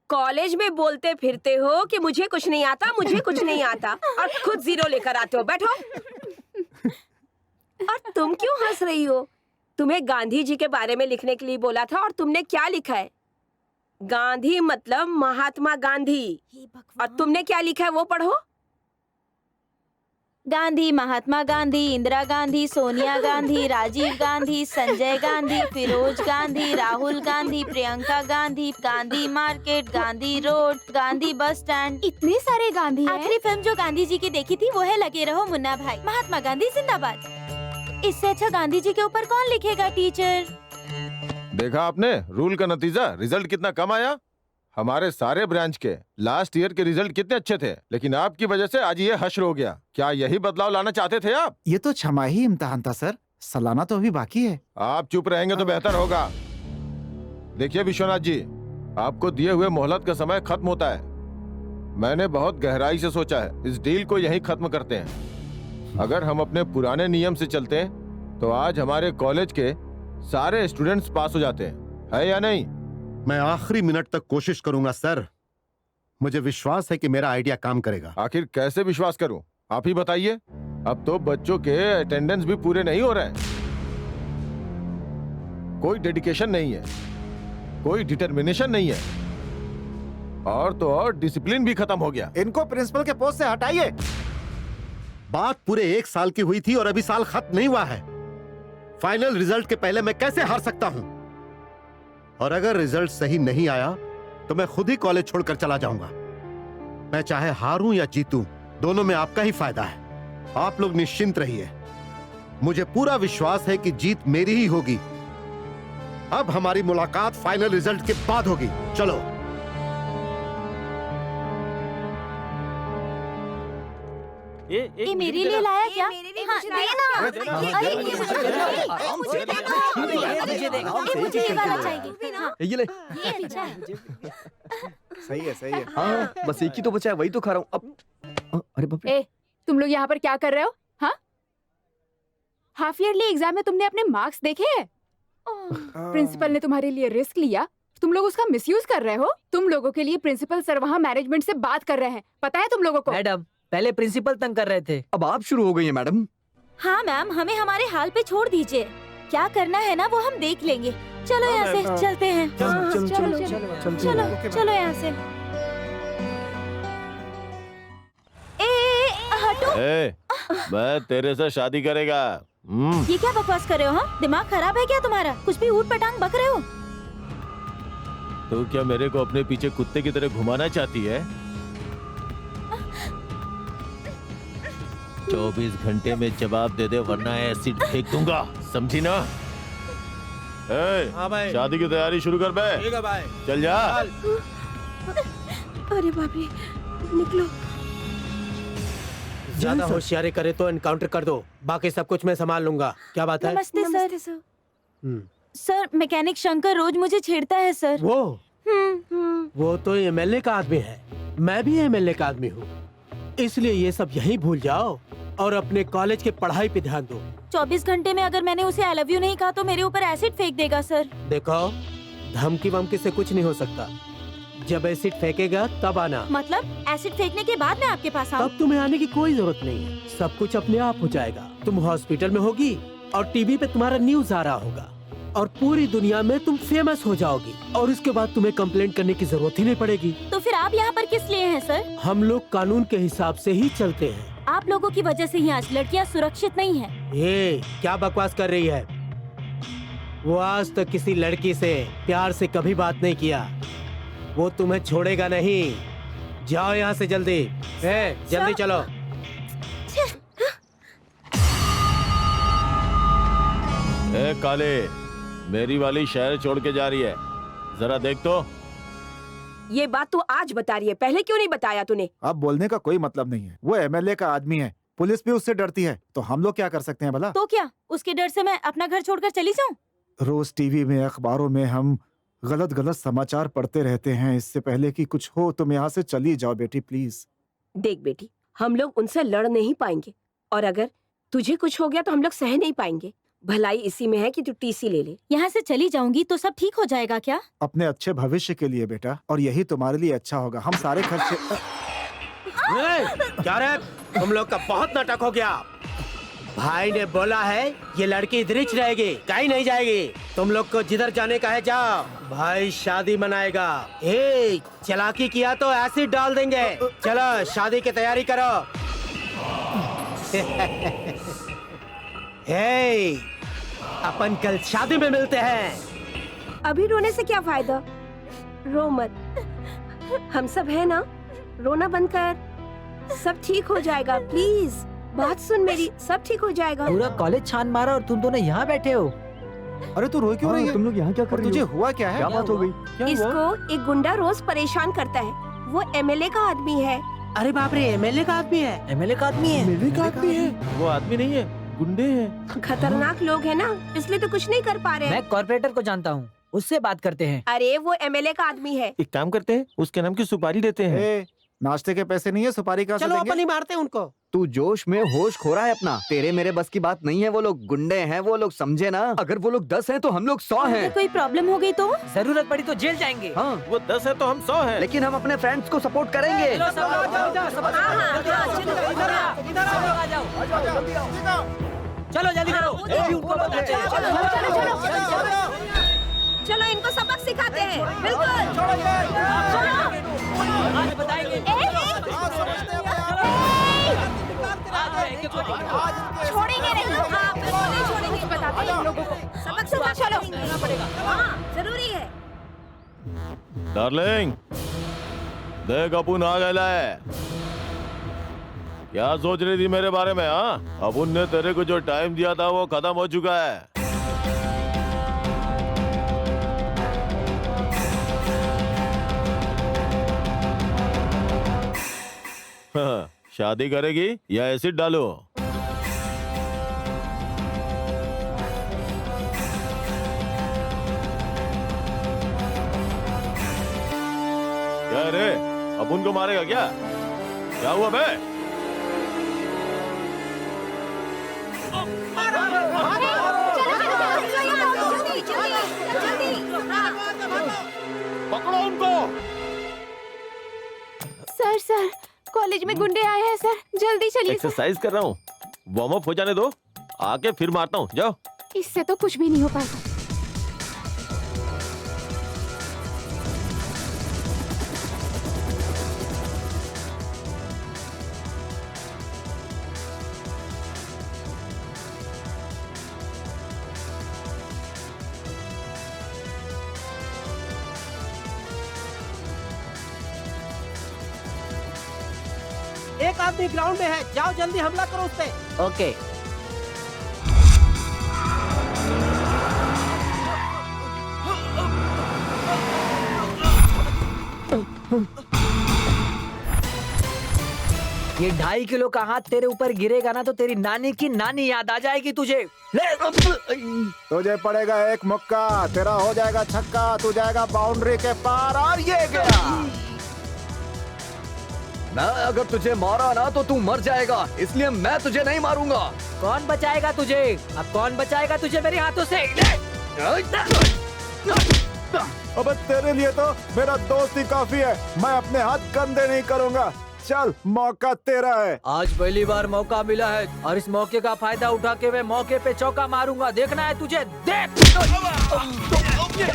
कॉलेज में बोलते फिरते हो कि मुझे कुछ नहीं आता, मुझे कुछ नहीं आता, और खुद 0 लेकर आते हो। बैठो। और तुम क्यों हंस रही हो? तुम्हें गांधी जी के बारे में लिखने के लिए बोला था और तुमने क्या लिखा है? गांधी मतलब महात्मा गांधी। और तुमने क्या लिखा है वो पढ़ो। Gandhi, Mahatma Gandhi, Indira Gandhi, Sonia Gandhi, Rajiv Gandhi, Sanjay Gandhi, Feroze Gandhi, Rahul Gandhi, Priyanka Gandhi, Gandhi market, Gandhi road, Gandhi bus stand. इतने सारे गांधी हैं। आखिरी फिल्म जो गांधी जी की देखी थी वो है लगे रहो मुन्ना भाई। महात्मा गांधी जिंदाबाद। इससे अच्छा गांधी जी के ऊपर कौन लिखेगा टीचर? देखा आपने रूल का नतीजा, रिजल्ट कितना कम आया। हमारे सारे ब्रांच के लास्ट ईयर के रिजल्ट कितने अच्छे थे, लेकिन आपकी वजह से आज ये हश्र हो गया। क्या यही बदलाव लाना चाहते थे आप? ये तो छमाही इम्तिहान था सर, सालाना तो अभी बाकी है। आप चुप रहेंगे तो बेहतर होगा। देखिए विश्वनाथ जी, आपको दिए हुए मोहलत का समय खत्म होता है। मैंने बहुत गहराई से सोचा है, इस डील को यहीं खत्म करते हैं। अगर हम अपने पुराने नियम से चलते हैं तो आज हमारे कॉलेज के सारे स्टूडेंट्स पास हो जाते हैं, है या नहीं? मैं आखिरी मिनट तक कोशिश करूंगा सर। मुझे विश्वास है कि मेरा आइडिया काम करेगा। आखिर कैसे विश्वास करूं, आप ही बताइए। अब तो बच्चों के अटेंडेंस भी पूरे नहीं हो रहे हैं। कोई डेडिकेशन नहीं है, कोई डिटर्मिनेशन नहीं है, और तो और डिसिप्लिन भी खत्म हो गया। इनको प्रिंसिपल के पोस्ट से हटाइए। बात पूरे 1 साल की हुई थी और अभी साल खत्म नहीं हुआ है। फाइनल रिजल्ट के पहले मैं कैसे हार सकता हूं? और अगर रिजल्ट सही नहीं आया तो मैं खुद ही कॉलेज छोड़कर चला जाऊंगा। मैं चाहे हारूं या जीतूं, दोनों में आपका ही फायदा है। आप लोग निश्चिंत रहिए, मुझे पूरा विश्वास है कि जीत मेरी ही होगी। अब हमारी मुलाकात फाइनल रिजल्ट के बाद होगी। चलो। ये मेरे लिए लाया क्या? हाँ, देना। अरे, मुझे ये वाला चाहिए। हाँ, ये ले। ये अच्छा है। सही है, सही है। हाँ, बस एक ही तो बचा है, वही तो खा रहा हूँ अब। अरे बाप रे। ए, तुम लोग यहाँ पर क्या कर रहे हो? हाँ, हाफ ईयरली एग्जाम में तुमने अपने मार्क्स देखे हैं? प्रिंसिपल ने तुम्हारे लिए रिस्क लिया, तुम लोग उसका मिसयूज कर रहे हो। तुम लोगों के लिए प्रिंसिपल सर वहाँ मैनेजमेंट से बात कर रहे हैं, पता है तुम लोगों को? मैडम, पहले प्रिंसिपल तंग कर रहे थे, अब आप शुरू हो गई हैं मैडम। हाँ मैम, हमें हमारे हाल पे छोड़ दीजिए। क्या करना है ना वो हम देख लेंगे। चलो यहाँ से चलते हैं। चलो यहाँ से। हटो। मैं तेरे से शादी करेगा। ये क्या बकवास कर रहे हो? हाँ, दिमाग खराब है क्या तुम्हारा? कुछ भी ऊट पटांग बक रहे हो। तो क्या मेरे को अपने पीछे कुत्ते की तरह घुमाना चाहती है? 24 घंटे में जवाब दे दे वरना एसिड फेंक दूंगा, समझी ना? हाँ भाई। शादी की तैयारी शुरू कर बे। ठीक है भाई। चल जा। अरे बाप रे, निकलो। ज्यादा होशियारी करे तो एनकाउंटर कर दो, बाकी सब कुछ मैं संभाल लूंगा। क्या बात है? नमस्ते सर। सर, मैकेनिक शंकर रोज मुझे छेड़ता है सर। वो तो एमएलए का आदमी है, मैं भी एमएलए का आदमी हूँ, इसलिए ये सब यहीं भूल जाओ और अपने कॉलेज के पढ़ाई पे ध्यान दो। 24 घंटे में अगर मैंने उसे आई लव यू नहीं कहा तो मेरे ऊपर एसिड फेंक देगा सर। देखो, धमकी वमकी से कुछ नहीं हो सकता। जब एसिड फेंकेगा तब आना। मतलब एसिड फेंकने के बाद मैं आपके पास आऊं? तब तुम्हें आने की कोई जरूरत नहीं है, सब कुछ अपने आप हो जाएगा। तुम हॉस्पिटल में होगी और टीवी पे तुम्हारा न्यूज आ रहा होगा और पूरी दुनिया में तुम फेमस हो जाओगी और उसके बाद तुम्हें कंप्लेंट करने की जरूरत ही नहीं पड़ेगी। तो फिर आप यहाँ पर किस लिए हैं सर? हम लोग कानून के हिसाब से ही चलते हैं। आप लोगों की वजह से ही आज लड़कियाँ सुरक्षित नहीं है। ये क्या बकवास कर रही है? वो आज तक किसी लड़की से प्यार से कभी बात नहीं किया, वो तुम्हें छोड़ेगा नहीं। जाओ यहाँ से जल्दी। जल्दी चलो। काले, मेरी वाली शहर छोड़ के जा रही है, जरा देख तो। ये बात तो आज बता रही है, पहले क्यों नहीं बताया तूने? अब बोलने का कोई मतलब नहीं है, वो एमएलए का आदमी है, पुलिस भी उससे डरती है, तो हम लोग क्या कर सकते हैं भला? तो क्या उसके डर से मैं अपना घर छोड़कर चली जाऊं? रोज टीवी में, अखबारों में हम गलत गलत समाचार पढ़ते रहते हैं। इससे पहले कि कुछ हो तुम यहाँ से चली जाओ बेटी, प्लीज। देख बेटी, हम लोग उनसे लड़ नहीं पाएंगे और अगर तुझे कुछ हो गया तो हम लोग सह नहीं पाएंगे। भलाई इसी में है कि तू टीसी ले ले। यहाँ से चली जाऊंगी तो सब ठीक हो जाएगा क्या? अपने अच्छे भविष्य के लिए बेटा, और यही तुम्हारे लिए अच्छा होगा। हम सारे खर्चे क्या रे, तुम लोग का बहुत नाटक हो गया। भाई ने बोला है ये लड़की इधर ही रहेगी, कहीं नहीं जाएगी। तुम लोग को जिधर जाने का है जाओ, भाई शादी मनाएगा। चालाकी किया तो एसिड डाल देंगे। चलो शादी की तैयारी करो। अपन कल शादी में मिलते हैं। अभी रोने से क्या फायदा, रो मत, हम सब है ना। रोना बंद कर, सब ठीक हो जाएगा। प्लीज बात सुन मेरी, सब ठीक हो जाएगा। पूरा कॉलेज छान मारा और तुम दोनों यहाँ बैठे हो। अरे तू रो क्यों रही है? तुम लोग यहाँ क्या कर रही हो? तुझे हुआ क्या है? क्या बात हो गई? इसको एक गुंडा रोज परेशान करता है, वो एमएलए का आदमी है। अरे बाप रे, एमएलए का आदमी है? एमएलए का आदमी है? एमएलए का आदमी है? वो आदमी नहीं है, गुंडे हैं। खतरनाक लोग हैं ना, इसलिए तो कुछ नहीं कर पा रहे। मैं कॉर्पोरेटर को जानता हूँ, उससे बात करते हैं। अरे वो एमएलए का आदमी है। एक काम करते हैं, उसके नाम की सुपारी देते हैं। नाश्ते के पैसे नहीं है, सुपारी कहाँ से चलो देंगे? अपन ही मारते हैं उनको। तू जोश में होश खो रहा है अपना। तेरे मेरे बस की बात नहीं है, वो लोग गुंडे हैं, वो लोग समझे ना। अगर वो लोग 10 हैं तो हम लोग 100 हैं। कोई प्रॉब्लम हो गई तो जरूरत पड़ी तो जेल जाएंगे। हाँ, वो 10 है तो हम 100 हैं। लेकिन हम अपने फ्रेंड्स को सपोर्ट करेंगे। चलो जल्दी करो। चलो इनको सबक सिखाते हैं। बिल्कुल आज बताएंगे। छोड़ेंगे नहीं, आप नहीं छोड़ेंगे। बताते हैं इन लोगों को सबक सिखा, चलो हाँ जरूरी है। डार्लिंग, देख अपुन आ गया है। क्या सोच रही थी मेरे बारे में? हाँ, अपुन ने तेरे को जो टाइम दिया था वो खत्म हो चुका है। हाँ, शादी करेगी या एसिड डालो? क्या रे, अपुन को मारेगा क्या? क्या हुआ बे? पकड़ो उनको। सर कॉलेज में गुंडे आए हैं सर, जल्दी चलिए। एक्सरसाइज कर रहा हूँ, वार्म अप हो जाने दो, आके फिर मारता हूँ। जाओ। इससे तो कुछ भी नहीं हो पाएगा। एक आदमी ग्राउंड में है, जाओ जल्दी हमला करो उस पे। ओके। ये 2.5 किलो का हाथ तेरे ऊपर गिरेगा ना तो तेरी नानी की नानी याद आ जाएगी तुझे। तुझे पड़ेगा एक मुक्का, तेरा हो जाएगा छक्का, तू जाएगा बाउंड्री के पार और ये गया। मैं अगर तुझे मारा ना तो तू मर जाएगा, इसलिए मैं तुझे नहीं मारूंगा। कौन बचाएगा तुझे? अब कौन बचाएगा तुझे मेरे हाथों से? अबे तेरे लिए तो मेरा दोस्त ही काफी है, मैं अपने हाथ गंदे नहीं करूंगा। चल, मौका तेरा है। आज पहली बार मौका मिला है और इस मौके का फायदा उठा के मैं मौके पे चौका मारूंगा। देखना है तुझे, देख। चलते।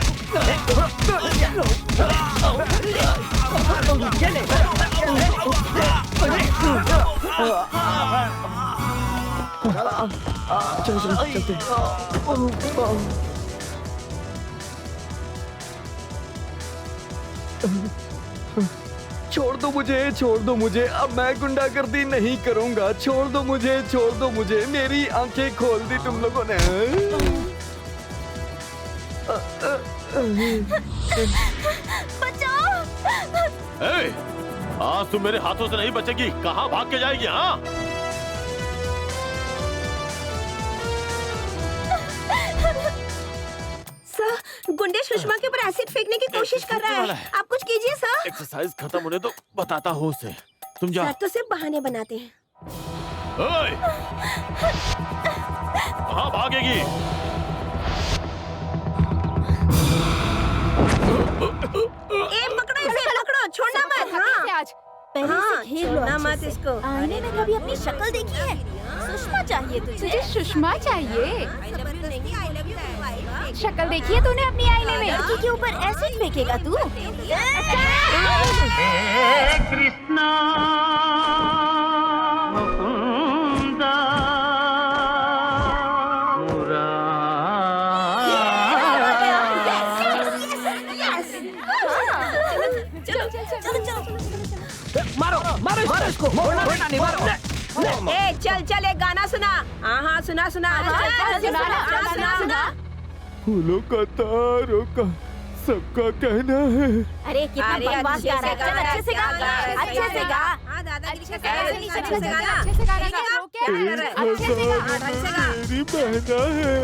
छोड़ दो मुझे, अब मैं गुंडागर्दी नहीं करूंगा। छोड़ दो मुझे, मेरी आंखें खोल दी तुम लोगों ने। बचाओ! आज तुम मेरे हाथों से नहीं बचेगी। कहाँ भाग के जाएगी? हाँ, सर गुंडे सुषमा के ऊपर एसिड फेंकने की कोशिश कर रहा है। आप कुछ कीजिए सर। एक्सरसाइज खत्म होने तो बताता हूँ उसे। तुम जाओ। सर तो सिर्फ बहाने बनाते हैं। कहाँ भागेगी? पकड़ो इसे, पकड़ो, छोड़ना मत। हाँ आज पहले से घेर लो छोड़ना अच्छे मत से। इसको। आईने में कभी अपनी शक्ल देखी है? सुषमा चाहिए तुझे? सुषमा चाहिए? शक्ल देखी है तूने अपनी आईने में? लड़की के ऊपर एसिड फेंकेगा तू? कृष्णा मुकुंदा मारो इसको। चल एक गाना सुना। हाँ सुना। सुना। फूलों का तारों का सबका कहना है। अरे कितना बकवास गा रहा है। चल अच्छे से गा। मेरी बहना है।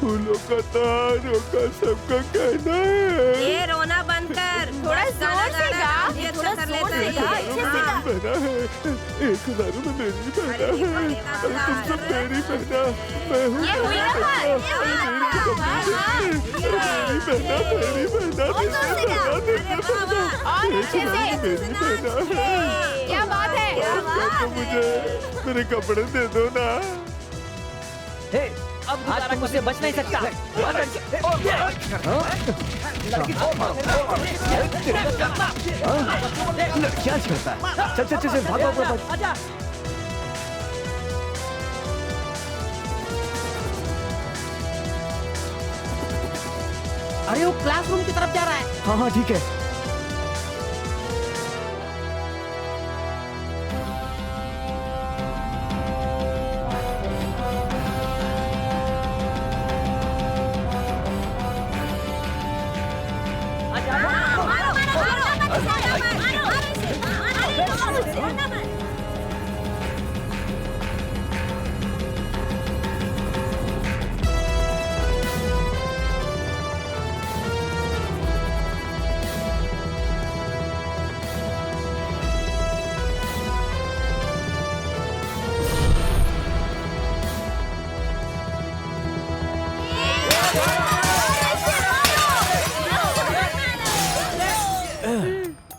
फूलों का तारों का सबका कहना है। ये रोना बंद कर, थोड़ा जोर से गा। थोड़ा जोर से गा, अच्छे से गा। बहना है, 1000 में मेरी बहना है, तुम सब मेरी बहना, मैं हूँ ये हुई ना बात, मेरी बहना, और अच्छे से। क्या बात है? मुझे मेरे कपड़े दे दो ना। आज तुम मुझसे बच नहीं सकता। क्या करता है? चल चल चल चल, भाग भाग भाग। आजा। अरे वो क्लासरूम की तरफ जा रहा है। हाँ हाँ ठीक है।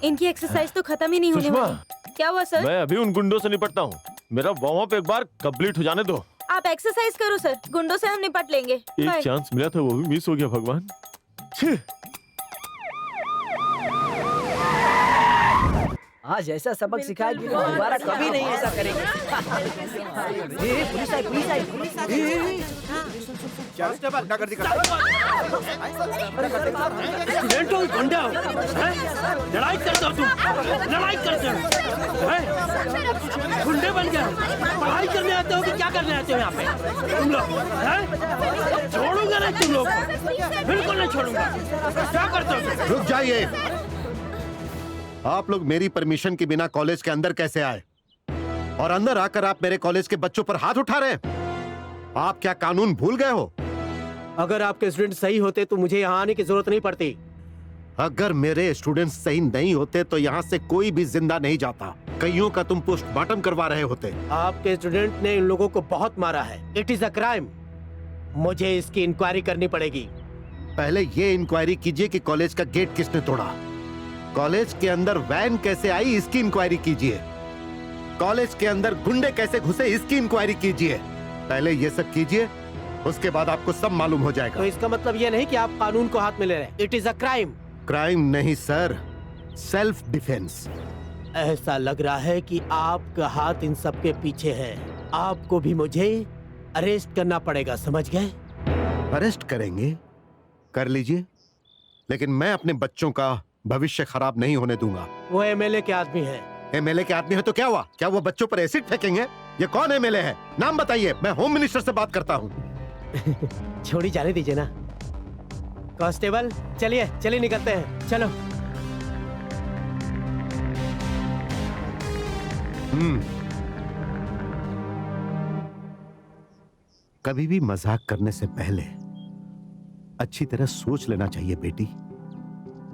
इनकी एक्सरसाइज तो खत्म ही नहीं होने सुषमा, वाली। क्या हुआ सर? मैं अभी उन गुंडों से निपटता हूँ। मेरा वार्म अप एक बार कंप्लीट हो जाने दो। आप एक्सरसाइज करो सर, गुंडों से हम निपट लेंगे। एक बाय। चांस मिला था वो भी मिस हो गया भगवान। छी। आज ऐसा सबक सिखाया कि दोबारा कभी नहीं ऐसा करेंगे। पुलिस आई, पुलिस आई, पुलिस आई। कांस्टेबल गुंडागर्दी कर स्टूडेंट हो, गुंडा हो, हैं? लड़ाई करते हो तुम, लड़ाई करते हो, हैं? गुंडे बन गए हो। पढ़ाई करने आते हो कि क्या करने आते हो यहाँ पे तुम लोग, हैं? छोड़ूंगा नहीं तुम लोग, बिल्कुल नहीं छोड़ूंगा। क्या करते हो तुम? रुक जाइए। आप लोग मेरी परमिशन के बिना कॉलेज के अंदर कैसे आए? और अंदर आकर आप मेरे कॉलेज के बच्चों पर हाथ उठा रहे हैं? आप क्या कानून भूल गए हो? अगर आपके स्टूडेंट सही होते तो मुझे यहाँ आने की जरूरत नहीं पड़ती। अगर मेरे स्टूडेंट्स सही नहीं होते तो यहाँ से कोई भी जिंदा नहीं जाता। कईयों का तुम पोस्टमार्टम करवा रहे होते। आपके स्टूडेंट ने इन लोगों को बहुत मारा है। It is a crime. मुझे इसकी इंक्वायरी करनी पड़ेगी। पहले ये इंक्वायरी कीजिए कि कॉलेज का गेट किसने तोड़ा। कॉलेज के अंदर वैन कैसे आई, इसकी इंक्वायरी कीजिए। कॉलेज के अंदर गुंडे कैसे घुसे, इसकी इंक्वायरी कीजिए। पहले ये सब कीजिए, उसके बाद आपको सब मालूम हो जाएगा। तो इसका मतलब ये नहीं कि आप कानून को हाथ में ले रहे हैं। It is a crime. Crime नहीं सर, सेल्फ डिफेंस। ऐसा लग रहा है कि आपका हाथ इन सब के पीछे है। आपको भी मुझे अरेस्ट करना पड़ेगा, समझ गए? अरेस्ट करेंगे? कर लीजिए, लेकिन मैं अपने बच्चों का भविष्य खराब नहीं होने दूंगा। वो एमएलए के आदमी है। एमएलए के आदमी है तो क्या हुआ? क्या वो बच्चों पर एसिड फेंकेंगे? ये कौन एमएलए है? नाम बताइए, मैं होम मिनिस्टर से बात करता हूँ। छोड़ी जाने दीजिए ना। कांस्टेबल चलिए चलिए निकलते हैं, चलो। कभी भी मजाक करने से पहले अच्छी तरह सोच लेना चाहिए बेटी।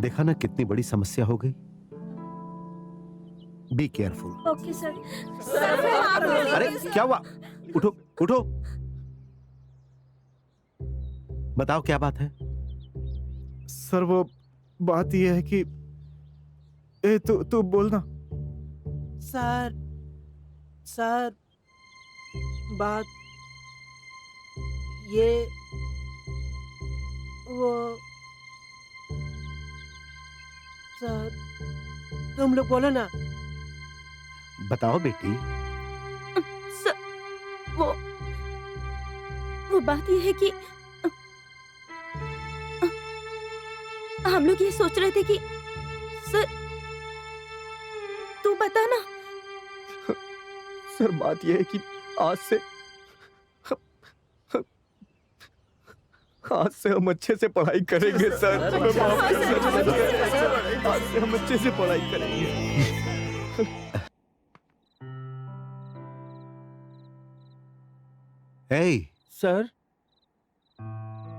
देखा ना कितनी बड़ी समस्या हो गई। Be careful. Okay sir. अरे क्या हुआ? उठो उठो, बताओ क्या बात है? सर वो बात यह है कि तू बोलना। सर सर बात ये वो सर तुम लोग बोलो ना। बताओ बेटी। सर वो बात ये है कि हम लोग ये सोच रहे थे कि सर तू बता ना। सर बात यह है कि आज से हम अच्छे से पढ़ाई करेंगे सर। आज से हम अच्छे से पढ़ाई करेंगे। सर,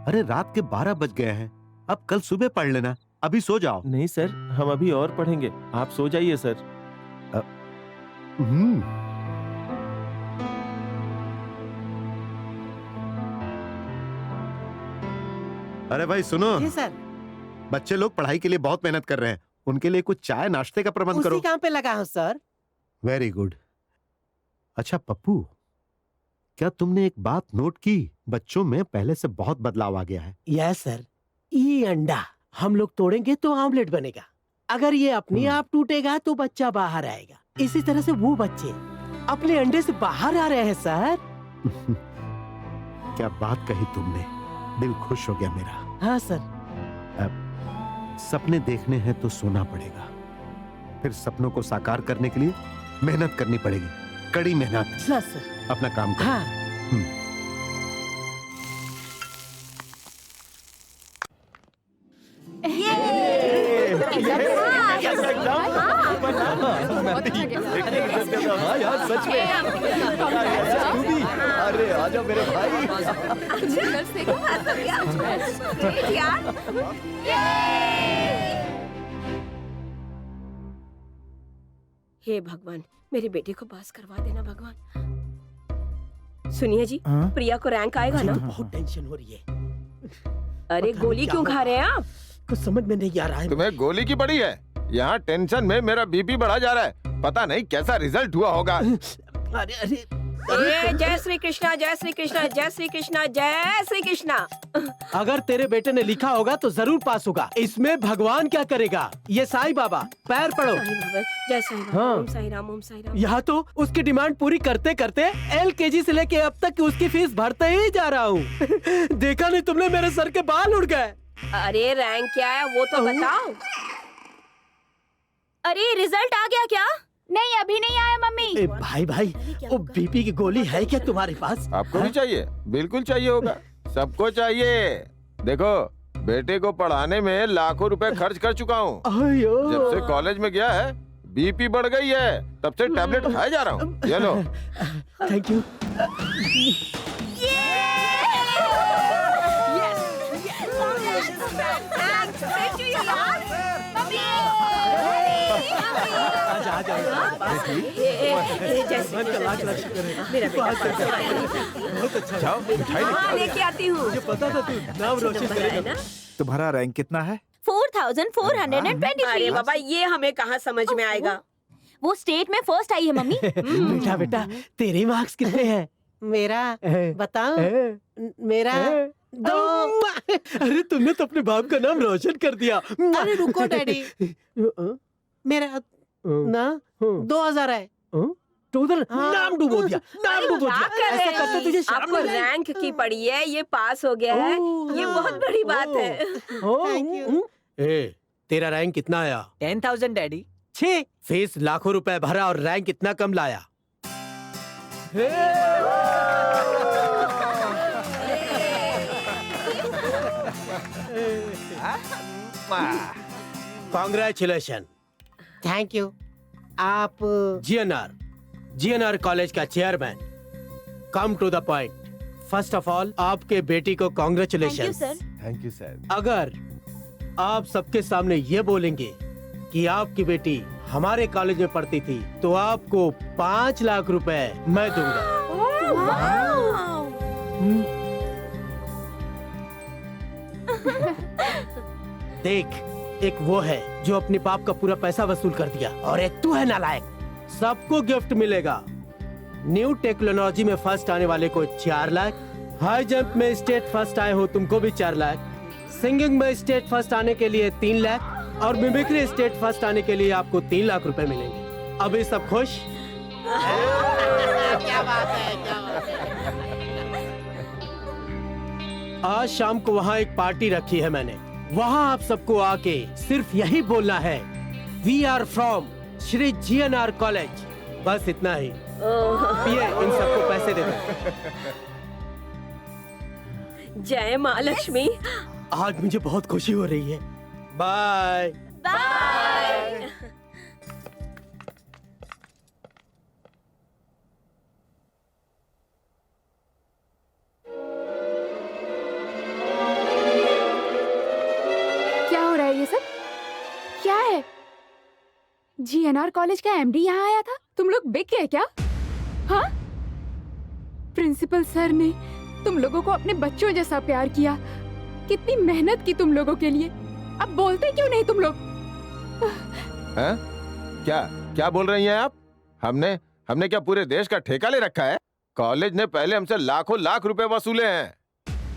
अरे रात के 12 बज गए हैं, अब कल सुबह पढ़ लेना। अभी सो जाओ। नहीं सर, हम अभी और पढ़ेंगे, आप सो जाइए सर। अरे भाई सुनो। जी सर। बच्चे लोग पढ़ाई के लिए बहुत मेहनत कर रहे हैं, उनके लिए कुछ चाय नाश्ते का प्रबंध करो। उसी काम पे लगा हूं सर। Very good. अच्छा पप्पू, क्या तुमने एक बात नोट की? बच्चों में पहले से बहुत बदलाव आ गया है। यस सर, ये अंडा हम लोग तोड़ेंगे तो ऑमलेट बनेगा। अगर ये अपने आप टूटेगा तो बच्चा बाहर आएगा। इसी तरह से वो बच्चे अपने अंडे से बाहर आ रहे हैं सर। क्या बात कही तुमने, दिल खुश हो गया मेरा। हाँ सर। सपने देखने हैं तो सोना पड़ेगा, फिर सपनों को साकार करने के लिए मेहनत करनी पड़ेगी, कड़ी मेहनत। सर अपना काम करो। हाँ। हाँ यार सच में। अरे आजा मेरे भाई। हे भगवान, मेरी बेटी को पास करवा देना भगवान। सुनिए जी, प्रिया को रैंक आएगा ना? बहुत टेंशन हो रही है। अरे गोली क्यों खा रहे हैं आप? कुछ समझ में नहीं आ रहा है। तुम्हें गोली की पड़ी है? यहाँ टेंशन में मेरा बीपी बढ़ा जा रहा है। पता नहीं कैसा रिजल्ट हुआ होगा। अरे अरे जय श्री कृष्णा, जय श्री कृष्णा, जय श्री कृष्णा, जय श्री कृष्णा। अगर तेरे बेटे ने लिखा होगा तो जरूर पास होगा। इसमें भगवान क्या करेगा? ये साईं बाबा, पैर पड़ो। जय साईं राम, ओम साईं राम, ओम साईं राम। यहाँ तो उसकी डिमांड पूरी करते करते LKG से लेके अब तक उसकी फीस भरते ही जा रहा हूँ। देखा नहीं तुमने, मेरे सर के बाल उड़ गए। अरे रैंक क्या है वो तो बताओ। अरे रिजल्ट आ गया क्या? नहीं अभी नहीं आया मम्मी। भाई भाई, वो बीपी की गोली है क्या तुम्हारे पास? आपको भी चाहिए? बिल्कुल चाहिए होगा, सबको चाहिए। देखो, बेटे को पढ़ाने में लाखों रुपए खर्च कर चुका हूँ। जब से कॉलेज में गया है बीपी बढ़ गई है, तब से टैबलेट खाए जा रहा हूँ। ये लो। Thank you. लेके आती हूँ। पता था तू नाम रोशन करेगा। तुम्हारा रैंक कितना है? 4423। अरे बाबा, ये हमें कहाँ समझ में आएगा? वो स्टेट में फर्स्ट आई है मम्मी। बेटा बेटा, तेरे मार्क्स कितने हैं? मेरा बताओ, मेरा 2। अरे तुमने तो अपने बाप का नाम रोशन कर दिया। अरे रुको डैडी, मेरा ना 2000 है। टोटल नाम डूबो दिया, नाम डूबो दिया। ऐसा करते तुझे शर्म आपको नहीं आई? रैंक की पड़ी है, ये पास हो गया है, ये बहुत बड़ी बात है। Thank you. तेरा रैंक कितना आया? 10,000 डैडी। छे फीस लाखों रुपए भरा और रैंक कितना कम लाया? कॉन्ग्रेचुलेशन। Thank you. आप GNR कॉलेज का chairman. Come to the point. First of all आपके बेटी को कॉन्ग्रेचुलेशन। Thank you sir. अगर आप सबके सामने ये बोलेंगे कि आपकी बेटी हमारे कॉलेज में पढ़ती थी तो आपको 5 लाख रुपए मैं दूंगा। देख, एक वो है जो अपने बाप का पूरा पैसा वसूल कर दिया और एक तू है नालायक। सबको गिफ्ट मिलेगा। न्यू टेक्नोलॉजी में फर्स्ट आने वाले को 4 लाख, हाई जंप में स्टेट फर्स्ट आए हो तुमको भी 4 लाख, सिंगिंग में स्टेट फर्स्ट आने के लिए 3 लाख और मिमिक्री स्टेट फर्स्ट आने के लिए आपको 3 लाख रुपए मिलेंगे। अभी सब खुश? क्या बात है, क्या बात है। आज शाम को वहाँ एक पार्टी रखी है मैंने। वहाँ आप सबको आके सिर्फ यही बोलना है, we are from Shri GNR college. बस इतना ही। पिए, इन सबको पैसे दे दो। जय माँ लक्ष्मी। आज मुझे बहुत खुशी हो रही है। Bye bye. क्या हो रहा है ये सब? क्या है? GNR कॉलेज का MD यहाँ आया था? तुम लोग बिक गए क्या? हाँ? प्रिंसिपल सर ने तुम लोगों को अपने बच्चों जैसा प्यार किया। कितनी मेहनत की तुम लोगों के लिए। अब बोलते क्यों नहीं तुम लोग? क्या क्या बोल रही हैं आप? हमने क्या पूरे देश का ठेका ले रखा है? कॉलेज ने पहले हमसे लाखों लाख रुपए वसूले हैं।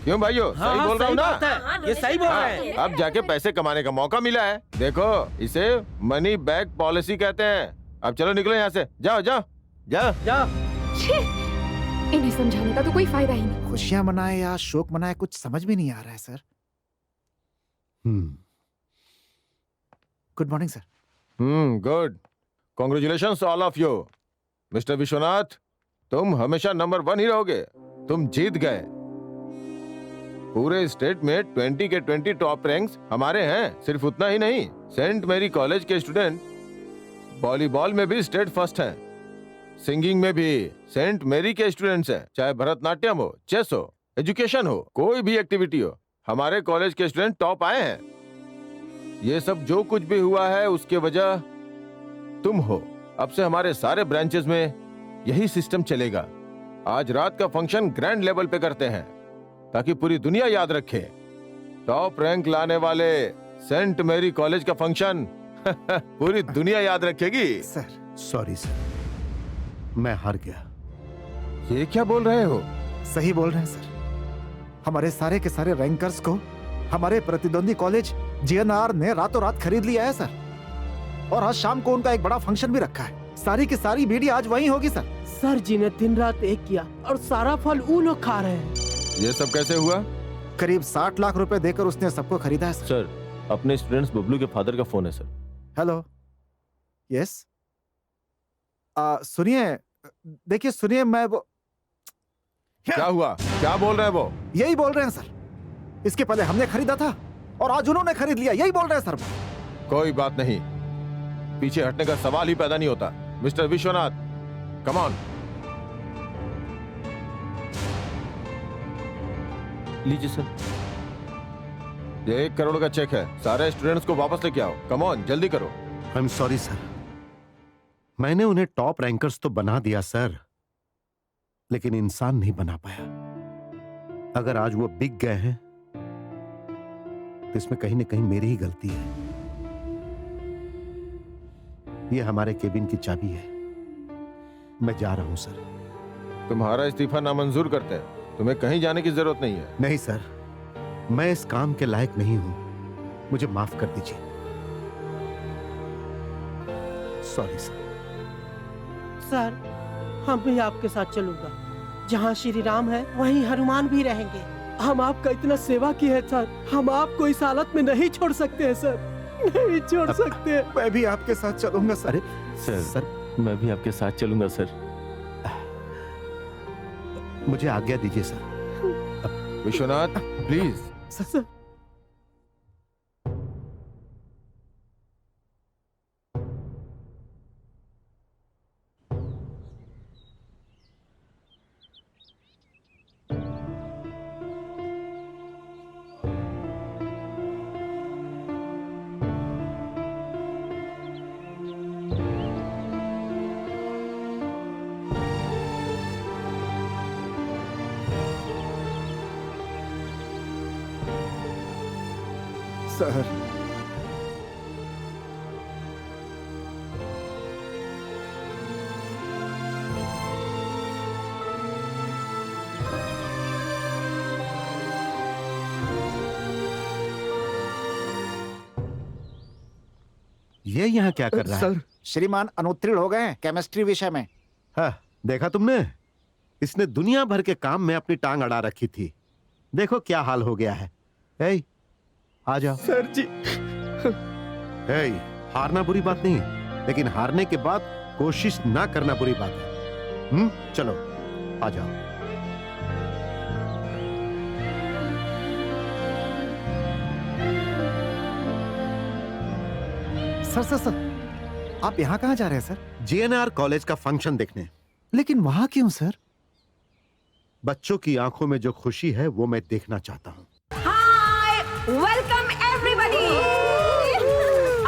क्यों भाइयों? हाँ, सही बोल रहा हूँ ना? बात है। ये सही बोल रहे हैं। अब जाके पैसे कमाने का मौका मिला है। देखो, इसे मनी बैक पॉलिसी कहते हैं। अब चलो निकलो यहाँ से। जाओ जाओ जाओ जाओ। इन्हें समझाने का तो कोई फायदा ही नहीं। खुशियां मनाए या शोक मनाए कुछ समझ में नहीं आ रहा है sir. Good morning sir. Good. Congratulations all of you. Mister Vishwanath, तुम हमेशा नंबर 1 ही रहोगे। तुम जीत गए। पूरे स्टेट में 20 के 20 टॉप रैंक्स हमारे हैं। सिर्फ उतना ही नहीं, सेंट मैरी कॉलेज के स्टूडेंट वॉलीबॉल में भी स्टेट फर्स्ट हैं। सिंगिंग में भी सेंट मैरी के स्टूडेंट्स हैं। चाहे भरतनाट्यम हो, चेस हो, एजुकेशन हो, कोई भी एक्टिविटी हो, हमारे कॉलेज के स्टूडेंट टॉप आए हैं। ये सब जो कुछ भी हुआ है उसके वजह तुम हो। अब से हमारे सारे ब्रांचेस में यही सिस्टम चलेगा। आज रात का फंक्शन ग्रैंड लेवल पे करते हैं ताकि पूरी दुनिया याद रखे। टॉप रैंक लाने वाले सेंट मैरी कॉलेज का फंक्शन पूरी दुनिया याद रखेगी। सर सॉरी सर, मैं हार गया। ये क्या बोल रहे हो? सही बोल रहे हैं सर। हमारे सारे के सारे रैंकर्स को हमारे प्रतिद्वंदी कॉलेज जीएनआर ने रातों रात खरीद लिया है सर। और आज शाम को उनका एक बड़ा फंक्शन भी रखा है। सारी की सारी बीडी आज वहीं होगी सर। सर जी ने दिन रात एक किया और सारा फल वो लोग खा रहे हैं। ये सब कैसे हुआ? करीब 60 लाख रुपए देकर उसने सबको खरीदा है सर। अपने स्टूडेंट्स बबलू के फादर का फोन है सर। हेलो। यस। सुनिए, देखिए सुनिए, मैं वो क्या हुआ? क्या बोल रहे हैं वो? यही बोल रहे हैं सर। इसके पहले हमने खरीदा था और आज उन्होंने खरीद लिया। यही बोल रहे हैं सर। कोई बात नहीं, पीछे हटने का सवाल ही पैदा नहीं होता। Mister Vishwanath, come on. लीजिए सर। ये 1 करोड़ का चेक है। सारे स्टूडेंट्स को वापस लेके आओ। कम ऑन, जल्दी करो। आई एम सॉरी सर, मैंने उन्हें टॉप रैंकर्स तो बना दिया सर, लेकिन इंसान नहीं बना पाया। अगर आज वो बिक गए हैं तो इसमें कहीं ना कहीं मेरी ही गलती है। ये हमारे केबिन की चाबी है। मैं जा रहा हूं सर। तुम्हारा इस्तीफा नामंजूर करते हैं। तुम्हें कहीं जाने की जरूरत नहीं है। नहीं सर, मैं इस काम के लायक नहीं हूं। मुझे माफ कर दीजिए। Sorry sir. सर, हम भी आपके साथ चलूंगा। जहाँ श्री राम है वहीं हनुमान भी रहेंगे। हम आपका इतना सेवा की है सर, हम आपको इस हालत में नहीं छोड़ सकते हैं सर, नहीं छोड़ सकते। मैं भी आपके साथ चलूंगा सर। सर, मैं भी आपके साथ चलूंगा सर। मुझे आज्ञा दीजिए sir. Vishwanath please. Sir sir, ये यहाँ क्या कर रहा है? श्रीमान अनुत्तीर्ण हो गए हैं केमिस्ट्री विषय में। हाँ, देखा तुमने? इसने दुनिया भर के काम में अपनी टांग अड़ा रखी थी। देखो क्या हाल हो गया है। ए, आ जाओ। सर जी। हारना बुरी बात नहीं, लेकिन हारने के बाद कोशिश ना करना बुरी बात है। चलो आ जाओ। सर, आप यहाँ कहाँ जा रहे हैं सर? जीएनआर कॉलेज का फंक्शन देखने। लेकिन वहां क्यों सर? बच्चों की आंखों में जो खुशी है वो मैं देखना चाहता हूँ। Welcome everybody.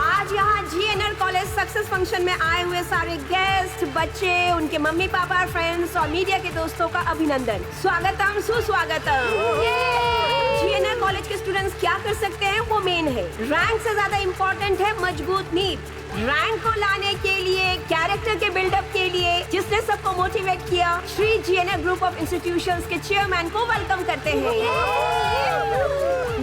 आज यहाँ जीएनआर कॉलेज सक्सेस फंक्शन में आए हुए सारे गेस्ट, बच्चे, उनके मम्मी पापा, फ्रेंड्स और मीडिया के दोस्तों का अभिनंदन, स्वागतम, सुस्वागतम। कॉलेज के स्टूडेंट्स क्या कर सकते हैं वो मेन है। रैंक से ज्यादा इम्पोर्टेंट है मजबूत नींव। रैंक को लाने के लिए, कैरेक्टर के बिल्डअप के लिए, जिसने सबको मोटिवेट किया, श्री जीएनआर ग्रुप ऑफ इंस्टीट्यूशंस के चेयरमैन को वेलकम करते हैं।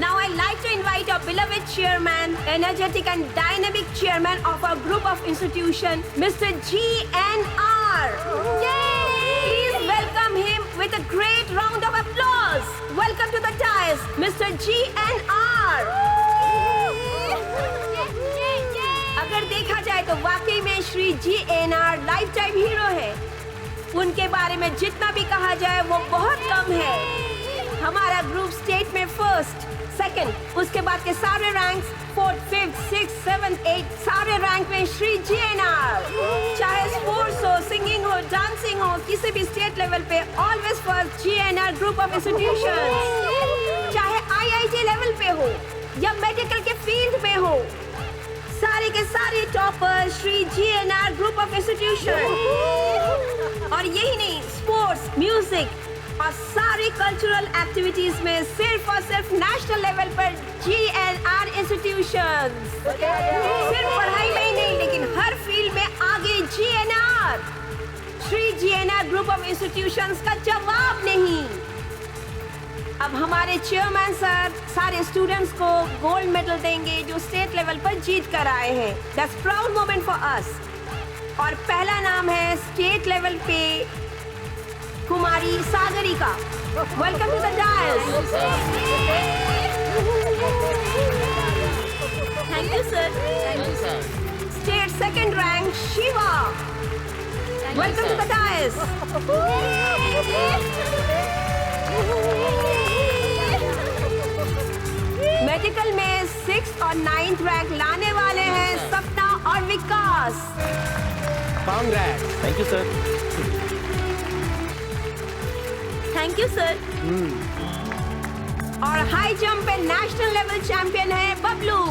Now I'd like to invite our beloved chairman, energetic and dynamic chairman of our group of institution, Mr. GNR. Please welcome him with a great round of applause. Welcome to the dais, Mr. GNR. अगर देखा जाए तो वाकई में Shri GNR life time hero है। उनके बारे में जितना भी कहा जाए वो बहुत कम है। हमारा ग्रुप स्टेट में फर्स्ट, सेकंड, उसके बाद के सारे ranks 4th, 5th, 6th, 7th, 8th सारे रैंक में श्री GNR। चाहे स्पोर्ट्स हो, सिंगिंग हो, डांसिंग हो, किसी भी स्टेट लेवल पे always first GNR group of institution. चाहे IIT लेवल पे हो या मेडिकल के फील्ड में हो, सारे के सारे topper Shri GNR group of institution. और यही नहीं, स्पोर्ट्स, म्यूजिक और सारी कल्चरल एक्टिविटीज में सिर्फ और सिर्फ नेशनल लेवल पर GNR इंस्टीट्यूशंस। सिर्फ पढ़ाई में ही नहीं, लेकिन हर फील्ड में आगे GNR। Shri GNR group of institutions का जवाब नहीं। अब हमारे चेयरमैन सर सारे स्टूडेंट्स को गोल्ड मेडल देंगे जो स्टेट लेवल पर जीत कर आए हैं। That's proud moment for us. और पहला नाम है स्टेट लेवल पे Kumari Sagarika. Welcome to the dais. Thank you sir. Thank you sir. State second rank Shiva. Welcome to the dais. Medical में 6th और 9th रैंक लाने वाले हैं सपना और Vikas. Congrats. Thank you sir. Thank you sir. और हाई जंप पे national level champion है Bablu.